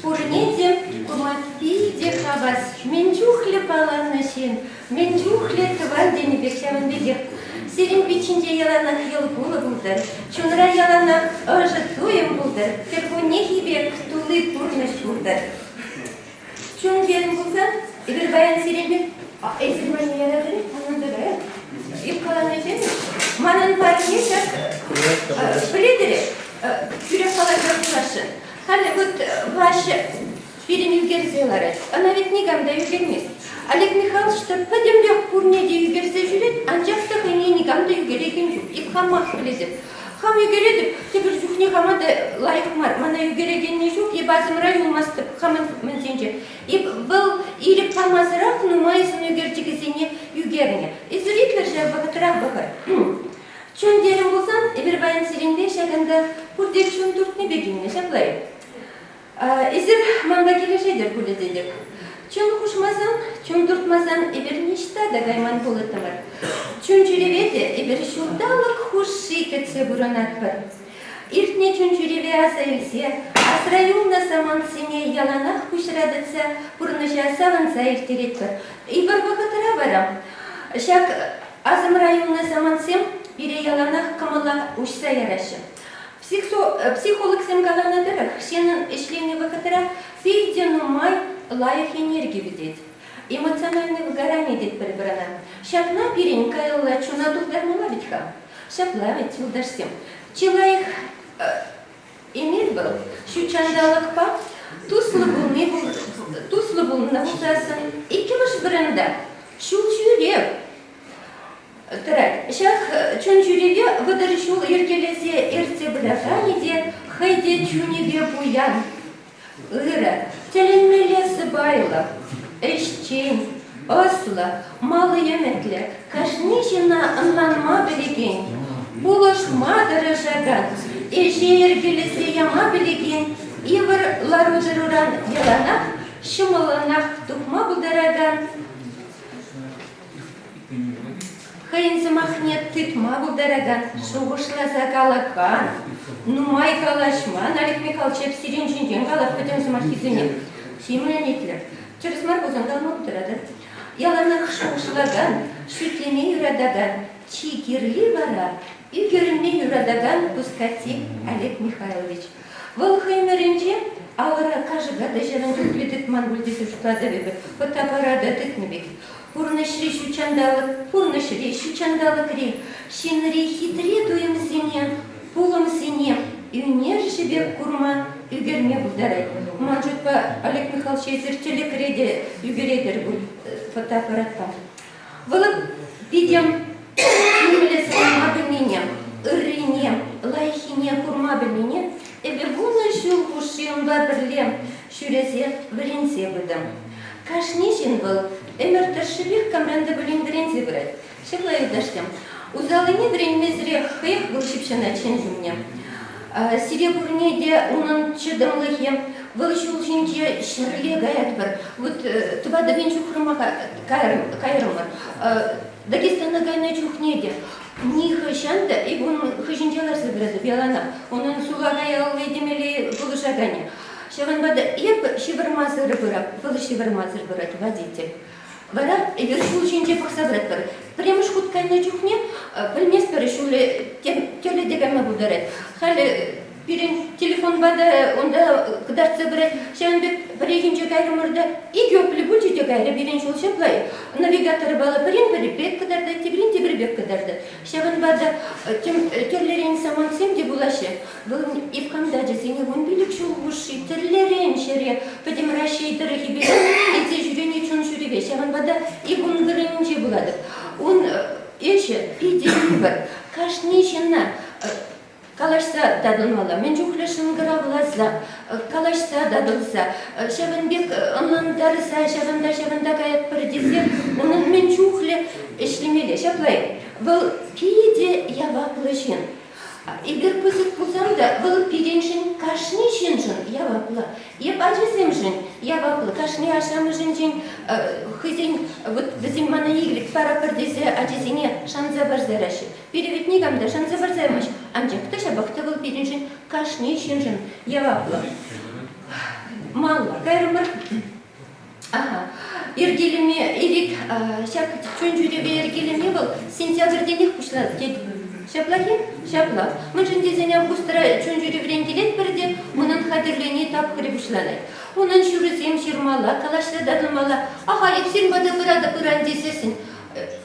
пұрнедем, куматпиде хабас, мен жүхлі паланнашен, мен жүхлі тыван денебек шамын бедек. Сирин бичинде яланах ел булы булдыр, чунра яланах ожы туем булдыр, перхуне хибек тулы турныш булдыр. Чун верін булсан, ибір баян сиренбек, эсір мәне ярадыр, анандыры, еп қаланы жемеш. Манын парыне шак, біледірі, күрек қалар бұлашы. Халі бұд вашы фирин югерзелары, ана вет негамда югермес. Олег Михайлович'та падемлек пурнеде югерзе жүрет, анжақта хыне негамда югереген жүк, еп хамақ білезіп. Хам югередіп, тебір жүхне хамады лайық мар, мана югерегенне жүк, еп азымра юлмастып, хамын мінсенже. Еп бұл иріп хамазырақ, нумайсын югердегізіне югеріне. Изритлер жа бағытырақ бағыр. Чон дерім болсан, ебір баян сиренде шағында пурдек чон туртны бегенне шаплайып. Изір маңда келешедер күледедік. Чун хушмазан, чун дуртмазан, ибер ништа да гайман полытымыр. Чун жүреведе, ибер шурдалық хуши кетсе буранат бар. Иртне чун жүреве аса елсе, асраюлна саман сене яланах кушрадыца, пурныша саванса иртерет бар. Ибер вақытыра барам. Шак азым районна саман сем, бире яланах камала ушса ярашы. Психолог сем галанадырах, шенын эшлені вақытыра, фейде нумай, лайық энергия бедет. Эмоциональный выгорание дед бір-бірана. Шакна пирень кайылла чуна тухдармала битха. Шаплавит юлдашсем. Чилайық эмир был, шу чандалық па, туслы булны булсасын, икимыш бірінде шул жүрек. Шақ чүн жүрегі выдыр шул ергелесе ерте білаға неде, хайде чүнеге буян. Үрі, тәлінмелесі байлы, әшчен, асылы, малы еметлі, кашнешіна ынланма білеген, бұлышма дырышаган, әже ергелесе яма білеген, ивір ларудыруран еланақ, шымыланақ тұқма бұлдараган, хайынсы махнет тытма бұлдараган, шуғышлаза қалаққан, нумай калашман, Олег Михайлович сирен жинген қалап көтемсі махизіне. Шеймілен етілер. Через марбузан қалма бұтырады. Яланақ шуғышлаган, шүтлеме юрадаган, чигерли бара, үгеріне юрадаган пускати Олег Михайлович. Бұл хаймерінже ауыра кажыға да жаран жүзлетік ман бүлдесі жұтлады бебі, фотоапарада тікнебек. Пурнышри шучандалы кре, шенри хитре дуем зене, пулым зене, үйнер жібек курма, үгерме бұлдарай. Ман жұтпа Олег Михайлович езіртелі креде үгередер бұл фотоапаратпа. Вылып видим үмілесі курма білмене, үррине, лайхине курма білмене, эбе бұны жыл құшымба бірлем, шүрезе бірінсе бұдым. Кашнешін бұл, әмір тұршыбек камранды біліндірензе бірәд. Шықлай ұдаштым. Узалыне бірінмезіре қиық бұл шипшана чен жүмне. Серебурне де оның чыдымлығы, бұл жулжинже шырле гаят бір. Вот тұбады бен жүхрымаға кайрымыр. Дагестана гайна жүхнеде. Ни хышанды, и бұн хышынжаларсы бірәді белана. Оның суғаға ялы демелі бұл жағане. Шаванбада еп шивармазыр бұрап, бұл шивармазыр бұрат водитель. Вара вершул жинже пақса бұрат бір. Премыш хуткайна жүхне, білмес бірі шулы телі дегама бұдарат. Халі бірін телефон бада, онда қыдарцы бұрат. Шаванбек бірегінже кайрымырда, и көплі бүлжеде кайры бірін шул шаплай. Навигаторы бала бірін бірі бек қыдарды, тебірін тебір бек қыдарды. Шаванбада терлерін самансем де бұлашы. Бұл ипқамда жезіне он білік шул ғұшы, терлерін шере, пәдем рашей дырығы бері, етсе жүрене чүн жүреве. Шаванбада ипын ғырынже бұлады. Он еші, пейдері бір, кашнешіна, калашса дадылмала, мен жүхлешін ғыравлаза, калашса дадылса, Шаванбек ұнландарыса, шаванда каят бір десе, оның мен жүхле ішлемелі. Шаплай, бұл пейде яваплы жын. Егер көзік бұлсам да, бұл пейденшін кашни жын яваплы. Еп ажызым жын яваплы, кашни ашамы жын хызен, бізім мана егілік пара бірдесі ажызіне шанза бар зарашы. Переветнигамда шанза бар займаш, амжақта шабақта бұл пейденшін кашни жын яваплы. Мала, кайрымыр. Ергеліме, ерек, шак чөн жүреве ергеліме бұл, сентябрденек пұшлады. Шаплахи? Шапла. Мұн жындезіне августыра чөн жүреврен келет бірде, мұнын қадырлене тапқыры пұшлады. Оның жүрізем шырмала, калашты дадылмала, аға, епсен бады бұран десесін.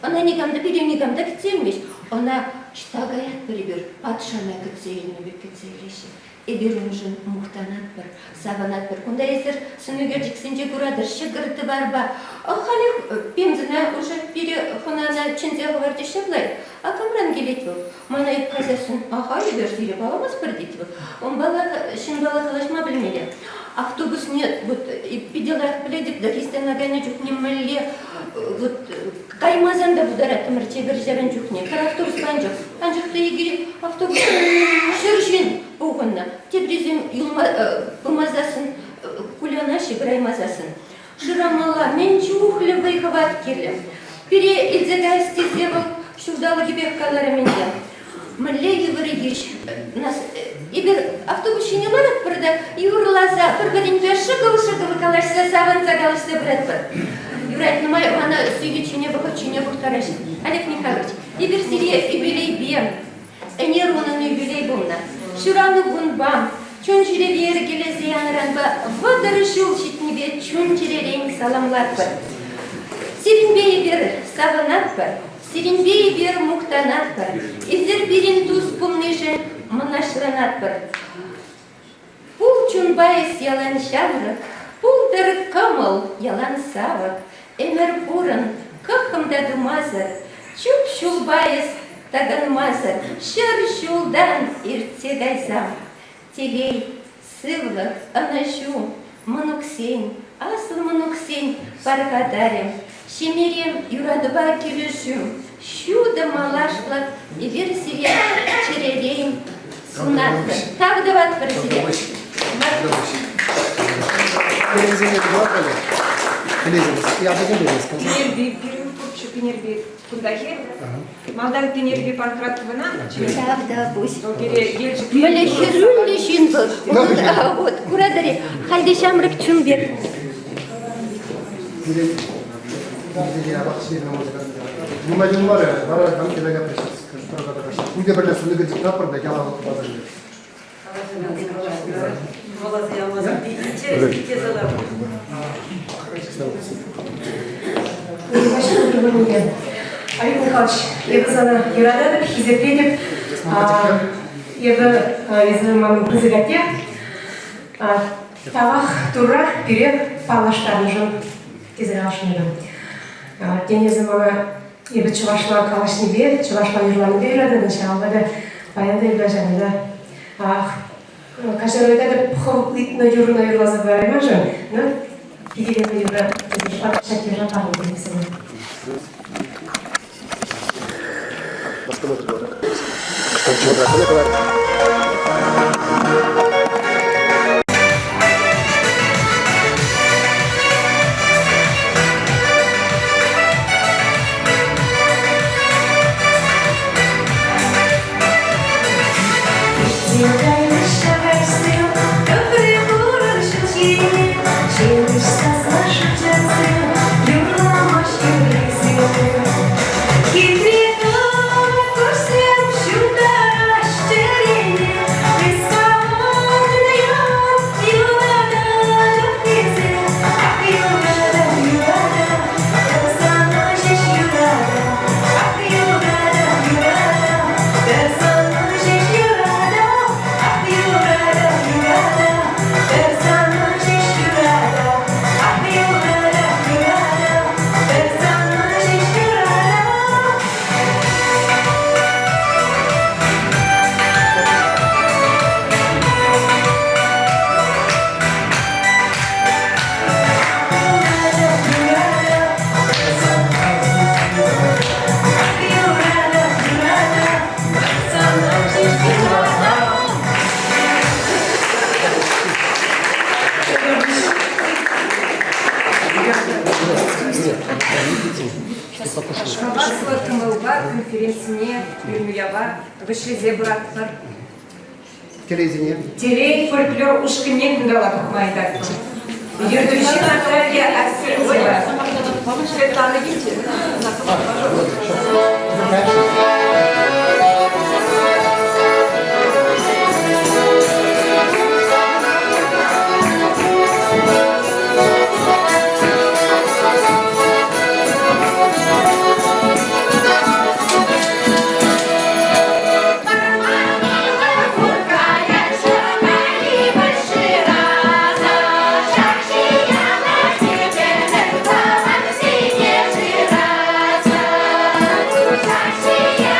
Она негамда, перемегамда кетселмеш. Она штағаят бір, патшана кетселіне бек кетселеші. Эбер ұнжын мұқтанат бір, сабанат бір. Онда езір сүнігер жіксенде құрадыр, шығырты бар ба. Қалық пемзіна ұжы бірі қонана чынзе ғыварды шаблай. Акамран келет бұл. Мана еп қазасын, аға ебер зире баламыз бір дейті бұл. Он бала, шын бала қалашма білмелі. Автобус нет, вот пиделах біледік, Дагестана гайна жүхне мүлі, вот каймазанда бұдарат үмірче бір жаран жүхне. Кар автобус банжық. Банжықты егері автобус шыршын бұғынна. Тебрезім бұмазасын, кулянаши біраймазасын. Шырамала, мен чухлі выйхават келі. Пере илзега істезе бұл, шуғдалы кебек қалары менде. Мүллегі вірігеш. Ибір автобус шене барат бірді, юрлаза, бір-бірін бер шығыл-шығыл қалашса, саванса қалашса бірат бір. Юрайт, нұмай, мана сүйге чене бұқтараш. Олег Михайлович, ибір сире юбилей бем, әнер оның юбилей болна. Шураны бұн бам, чөн жүревері келесі яныран ба, вадыры шул шетнебе чөн жүререн саламлат бір. Сиренбей бір саванат бір. Сиренбей бер мұқтанат бір, езір берін туз пұмнешін мұнашланат бір. Бұл чүн байс ялан шамрак, пулдар камал ялан савак, эмер буран, кахамда думазар, чуп шулбайс таган мазар, шар шулдан ирте гайзам. Телей, сывлак, анашу, мануксень, асыл мануксень, паргадарем, шемерем юрадыба келешüm, шуда малашлак, и версия черелейм, сунатты. Так дават президент. Пенерби, переупчу пенерби кундахе. Малдан пенерби панкраттывына. Да, пусть. Елжик. Мөле шүрүлі шүн бұл. Вот, курадари, халде шамрык чунбек. Олег Михайлович, я sana yurada hizmet edip, mamın kızıgatya, tavak turra pire palaşlarıcın tezeraşınırım. Denizim mama çuvaşla kalışını bir, çuvaşla yurlanı bir adı inşallah da bayan da ilacını da. Каждый это поход на юру на юрла забираем же, но идея на юра, это шатер жапан будет сегодня. Конференция Люмиява, высший зебраттар. Телевидение. Телей фольклор ушкинен кундала кухмайдак. Юрдущий Наталья Арсеньева. Светлана Гитина. Yeah.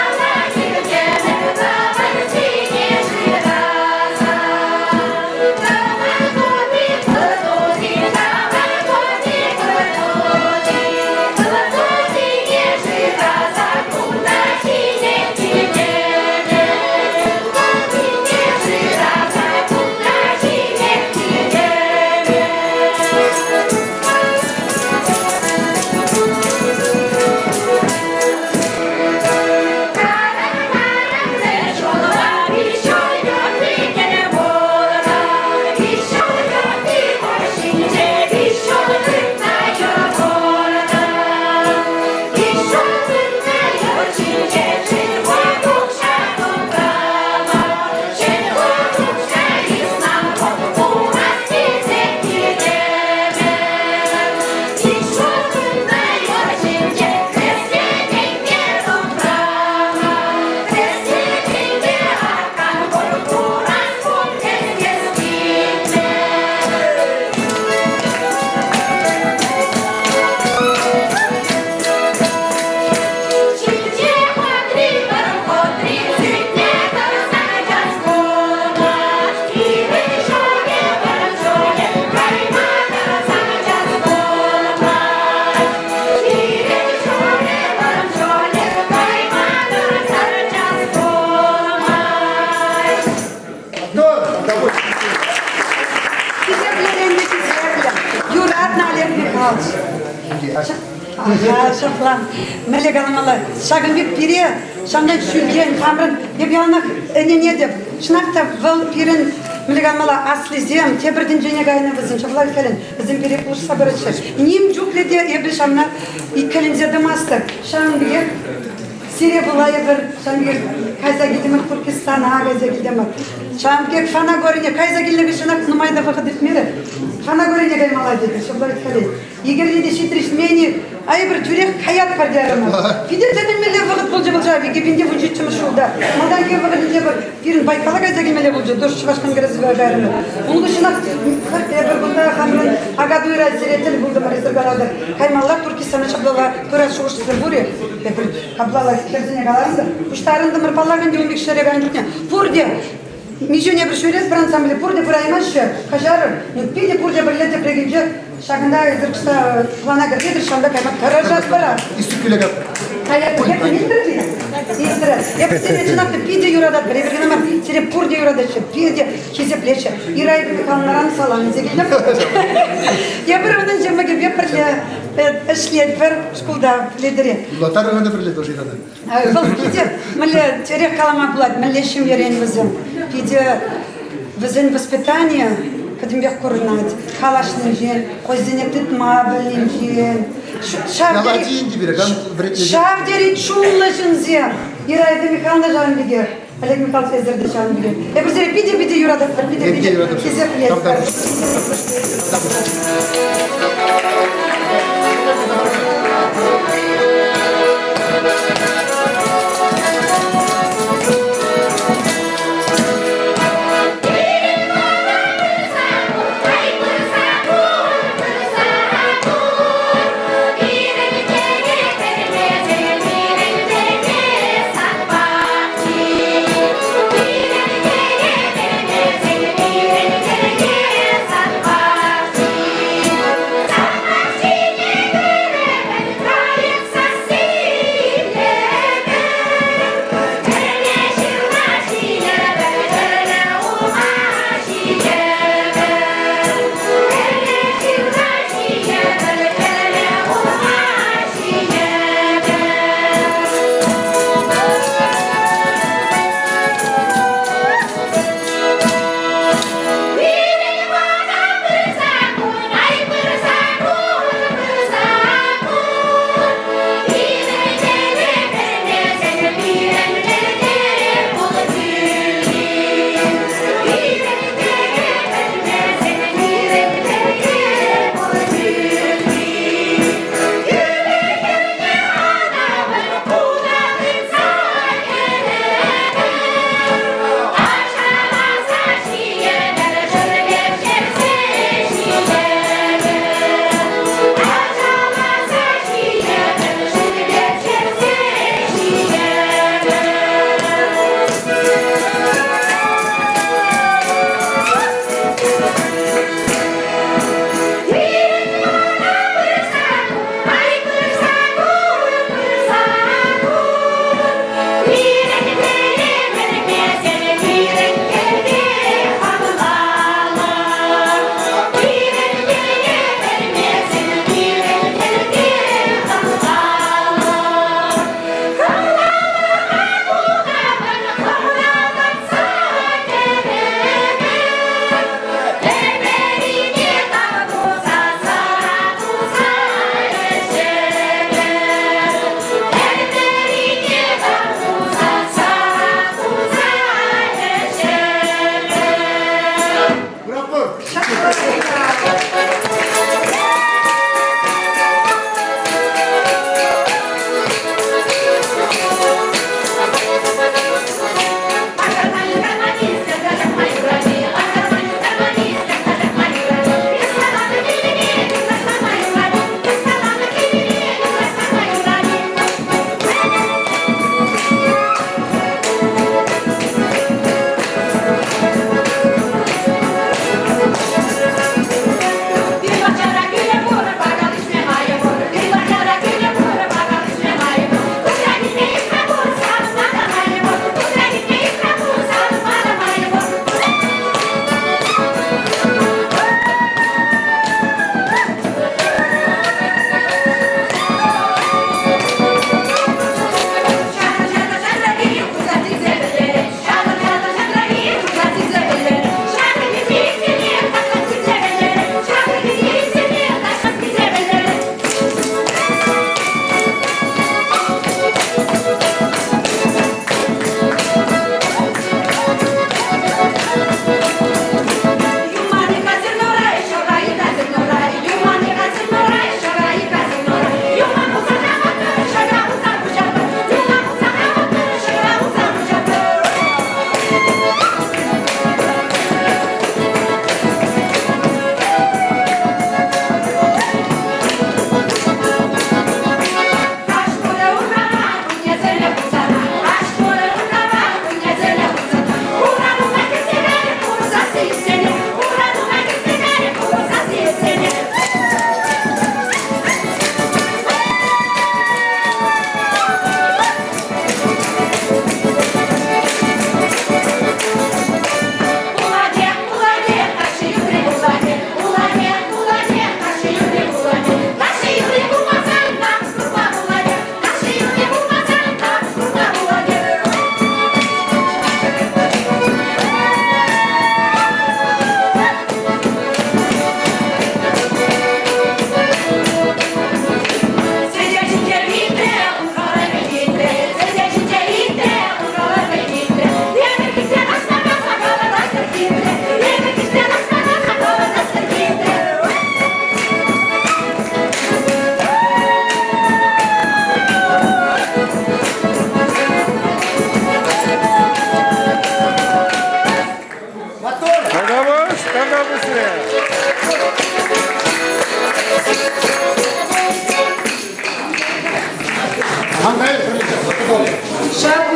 Малыш. Ага, шафлан. Меле галамала. Шагынбек пире, шамдан шүлген, хамрын, ебянық не деп. Шынақта выл пирін меле галамала аслизем, те бірден жене гайны візін, шафлан кәлін, візін пере пұлышса бірінші. Ним жүкледе ебіл шамна, и кәлінзе дымастық. Шаңбек, сире была ебір, шаңбек, кайза гидемір Туркестана, кайза гидемір. Шамбек, фана горине, кайза гилнеге шынақ нумайда вғыд етмері. Фана горине гаймала деді, шафлан кәлін. Егер де шитриш мені, айбір түрек хаят бар дәрімі. Фиде тәнімелер вғыт бұл жабыл жабы, кебенде бұл жетшімі шулда. Мадан ке вғыдінде бір пирін байкала қайта келмелер бұл жабы, дұрыс шывашқан керізі бәрімі. Ұлғы шынақ бір бұлда қамырын агаду ираз зіретіл бұлды маризір ғаладыр. Каймалар Туркестаны шаблала көрәс шуғышсыр бұре. Бір қаблала керзіне қаларынды. Құштарынды мұрпалаған де өмбек шәрек айын жүрген. Пұрде. Мижуне бір шөрет бір ансамбле, пұрде бір аймашы, қажары. Пиде пұрде бір леті прегенже, шағында зіркіста плана кіргедір, шағында каймақ қаражат бара. Истікілі қап. Епі не бірді? Естірі. Епі сені жынақты пиде юрадат бір, ебірген амар, сені пұрде юрадатшы, пиде кезеп леші. Ирайды қалынаран саланы зегілдім. Епір оның жемеге бепірлі ішлет бір шкулда ледере. Лотар өңді бірлі тоже ирады. Бұл пиде, мүлі терек қалама бұлады, мүлі шемерен візім. Пиде візін воспитание, кәдімбек көрінады, қалашының жен, қоздене тұтма білін жен. Шавдері чулы жынзе, Ирайды Михайловна жанын бегер, Олег Михайлович Эзерді жанын бегер. Эбірзері пиде-пиде юрадат бір, пиде-пиде кезеп лез бір. Шагу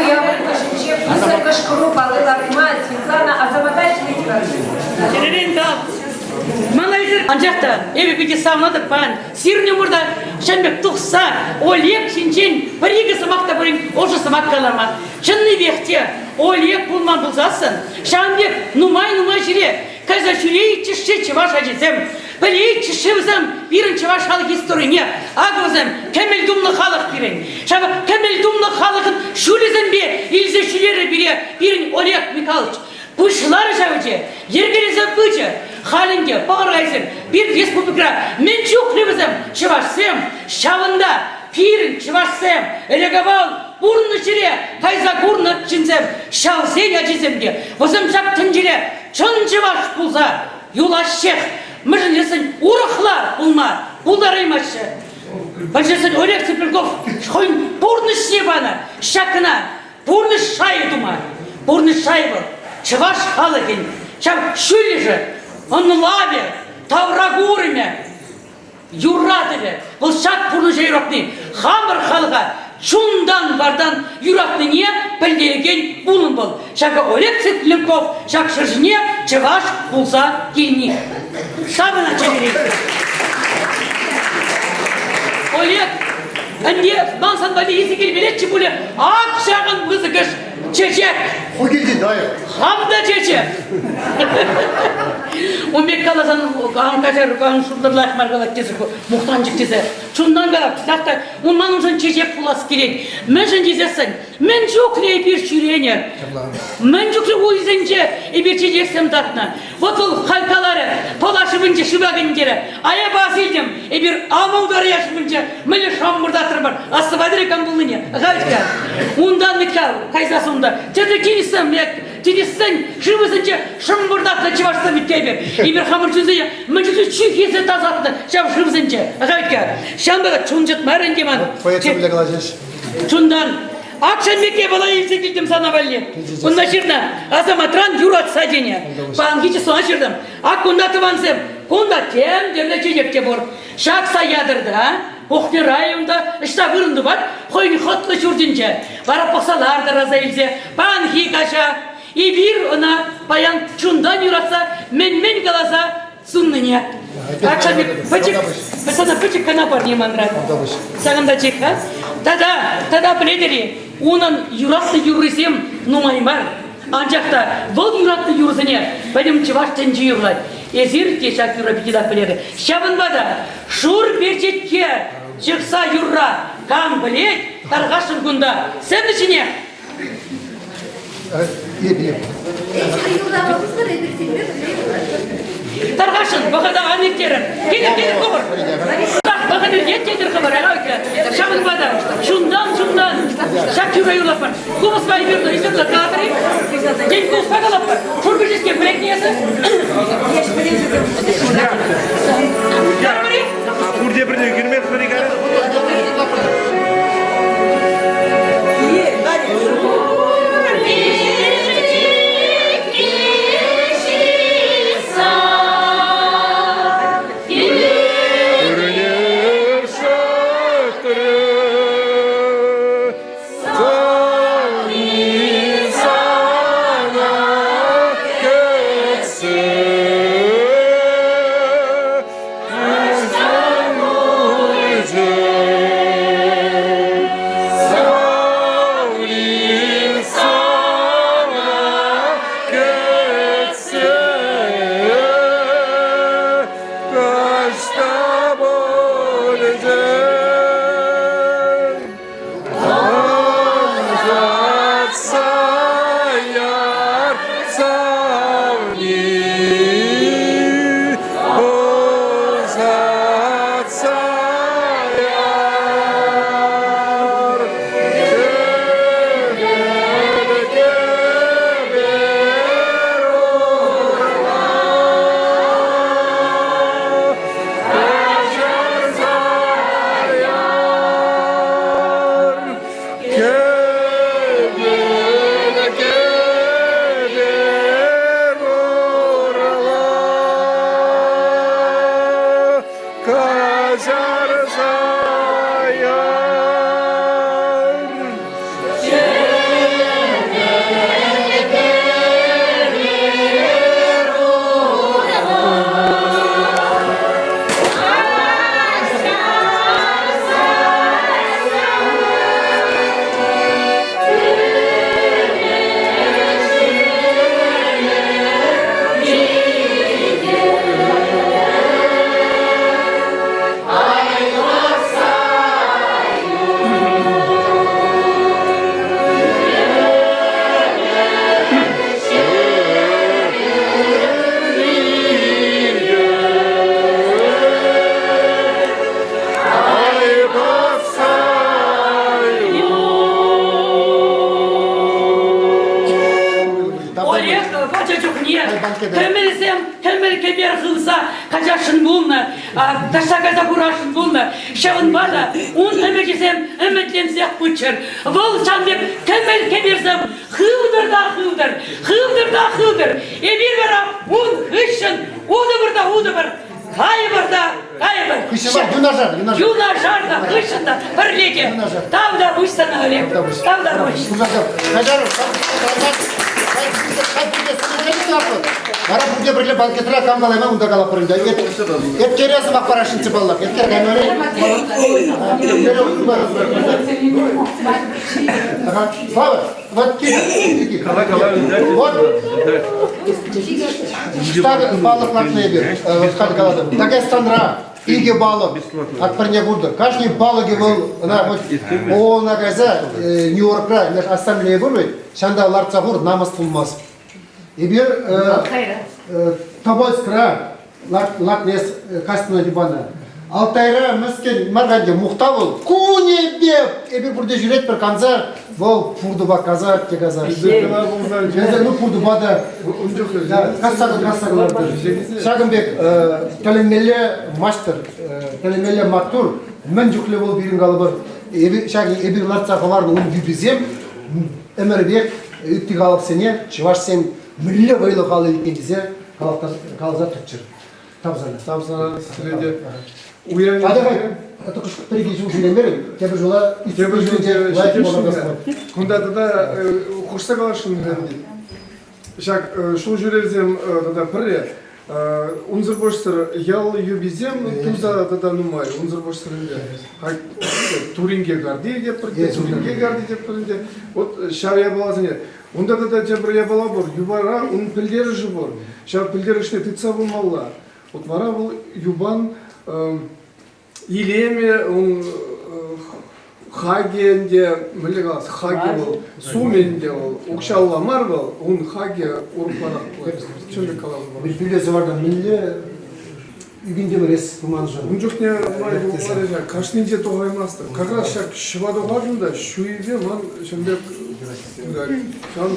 я выпущу, писарка шкуру, балыла мать, Светлана, а заматайте меня. Манайзер анжақта, эбі беде сағынадыр пән, сиріне мұрда шәнбек тұқса, олек шенчен, бірегі сымақта бірін, олжы сымақ қаларма. Шынны бекте, олек бұлман бұлзасын, шәнбек нумай жүре, қаза жүрей чішше чываш ажесем, білей чішшевізім, бірін чываш халық историне, ағызым, кәмел думлы халық бірін. Шаба кәмел думлы халықын шүлізім бе, илзе шүлері біре, бірін Олег Михайлович. Пушлар жауче, ергерезі пүчі, халінде, бағырғайсың, бір республика, мен чуқлебізім, чывашсем, шавында, пирін чывашсем, элегавал, бұрны жүре, қайза бұрны чынсем, шавсен әжесемде, бұзым жақ түнжіре, чын чываш бұлза, юлаш шех, мүжінесін ұрықла бұлма, бұлдараймашы. Бәжесін Олег Цыпельков, шойын бұрны шебаны, шақына, бұрны шайы дума, бұрны шайы бұл. Чываш халыгин, чам шүлежі, онлаве, таврагурыме, юрадыве, бұл шак бұрны жайрапны, хамыр халыға, чундан бардан юратны не білдерген бұлын бұл. Шака Олег Цыпленков, шак шыржыне чываш бұлса келіне. Сабына чәлерей. Олег, әнде маңсан бәді есі келбелетші бұлы, ақ шағын бұзығыш, чечек. O geldi dayı. Hamda çeçe. O mekkalasan ağın kaçar, ağın şurdurlar margalat tezi, muhtancık tezi. Çundan galap, hatta ondan ondan çeçek bulası gerek. Men sen diyeceksin, men çok ne bir şüreyene. Men çok o yüzdence bir çeçeksem tatna. Otul halkaları, polaşımınca şıbagın kere. Aya basıldım, bir amavdarı yaşımınca, mele şambırdatır var. Aslı vadirikan bulunya. Gayet ondan mekkal, kayzası onda. Çete kinisem, Тенестен шыбысынче шымбырдатты чывашса биткейбе. Ибір хамыр жүзі, мүнчізі чүх есі тазатты, шам шыбысынче. Ағайка, шамбыға чунжыт мәрін кеман. Поэтому біле қалажеш. Чундан, ақшан мекке бала елсе келдім сана бәлі. Онда жерді, азаматран юрат садене. Паңгичі соңа жердім. Ақ онда тывансым, онда тем дерле чежекте бор. Шақса ядырды, а? Оқты районда ішта бұрынды бар, қойны хотлы жүрдінче. Барап бақсаларды раза елзе, паңги қаша. И бир она паян чундан юраса, мен қаласа сунныне. Акшан пычык, бісана пычык канапар не мандрат. Сағында чек, а? Тада біледері, онын юратты юрысем нумаймар. Анжақта, бұл юратты юрысыне, бәдім чываш тенжі юрлай. Езір тешак юра бекедақ біледі. Шабын бада, шур берчетке, чықса юрра, кам білет, тарғашын күнда. Сән ішіне? Тарғашын, бұқада ғанектерін. Келіп қоғыр. Бұқады еттендір қыбыр, шағын бада. Шундан, шақ юра юлап бар. Құбыс бай берді, есімді қатыры. Ден құбыс бағалап бар. Шұрбежеске білек несі? Ярмари? Burada bir de girmek Кемел кебер хылса, качашын булны, таштаказа бурашын булны, шавын бада, он эмекесем, эметленсек пучер. Вол чанбек кемел кеберсем, хылдыр. Эбир бара, он хышын, уды бір. Кайбыр. Юнажар да, хышын да, бірлеге. Тавда бұйсана өлем. Тавда бұйсана. Ара бүгде бірле балкетра камбалайма унда кала пырында. Ет кересі мақпарашын цыбаллақ. Ет кересі Слава, вот киді. Вот. Штады балықларына ебер. Дагестанра. Иге балық. Атпырне бұрды. Каждый балығы бұл. Оғына қайса Нью-Йоркра ассамблея бұрмайды. Шанда ларца бұр намыс тұлмас. Ибир Тобольскра лакнес кастына дибана. Алтайра мәскен марганде мұқтавыл. Куне беп! Ибир бұрде жүрет бір канза. Бұл пұрдыба каза, те каза. Ну пұрдыба да. Кассағыларды. Шағынбек кәлемелі маштыр, кәлемелі мактур. Мен жүклі бол бірін қалыбыр. Ибир ларца қаларын оны бүбізем. Әмірбек үтті қалып сене, чываш сен мүлі байлы қалы екендізе қалыза түтчір. Табзана сіздерде. Адағай, тұқышқы бірге жыл жүрен берін, кебір жола үстібір лайк болағасына. Күндады да қошса қалашын дейді. Шак, шул жүрерзем бірі, унзыр бошсыр ял юбизем, туза да нумай, унзыр бошсыр инде. Туринге гарди деп бірде, туринге гарди деп бірде. Вот шария балазыне. Онда да жабыр ябала бар, юбара, он пілдері жы бар. Шар пілдері іште тыца болмалла. Вот вара бұл юбан илеме, он хагенде, мүлі қалас, хаге бол, суменде бол, ұқшалламар бол, он хаге ұрпарақ болады. Чөндік қаласы бар. Bir pildesi vardı, milli ügünde bir es kuman жан. Он жоқ не var, kaşnince toğaymastır. Как раз şak şıvada varında, şu ibe man şöndek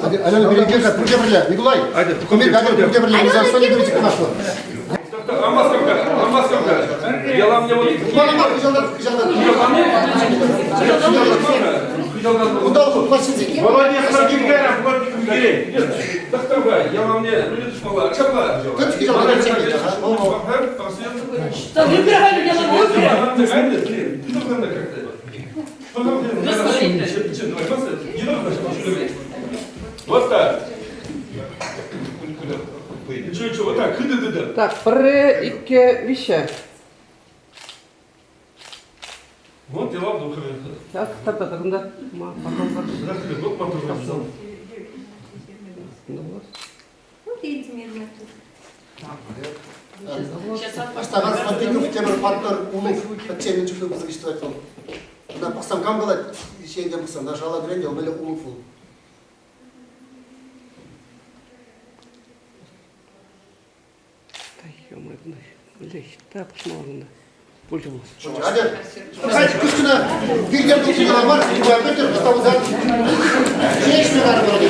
Hadi Alena birlikte kat, Burcu Birle, Nikolay. Hadi, Kumir Gadir, Burcu Birle, Nizam Soni Biricik Kınaşlı. Амаскавка. Яла мне вот. Молодец, Владимир, вот Доктор, я вам не школа. Что выбирали Вот так. Чего, так, Так, бір-екі вещи. Вот и ладно. Так, тартатығында. Аштаған Спартенюк темір паттар улов, патчемен жүктің біздің іштіп айтқан. Мына пақсам кам қалайды, шейінде пақсам, нашала біренде, ол мәлі улов ол. Так, посмотрим. Пульте был. Hadi, kışkına girgen dokunalar var, götür Mustafa şey içmiyorlar burada.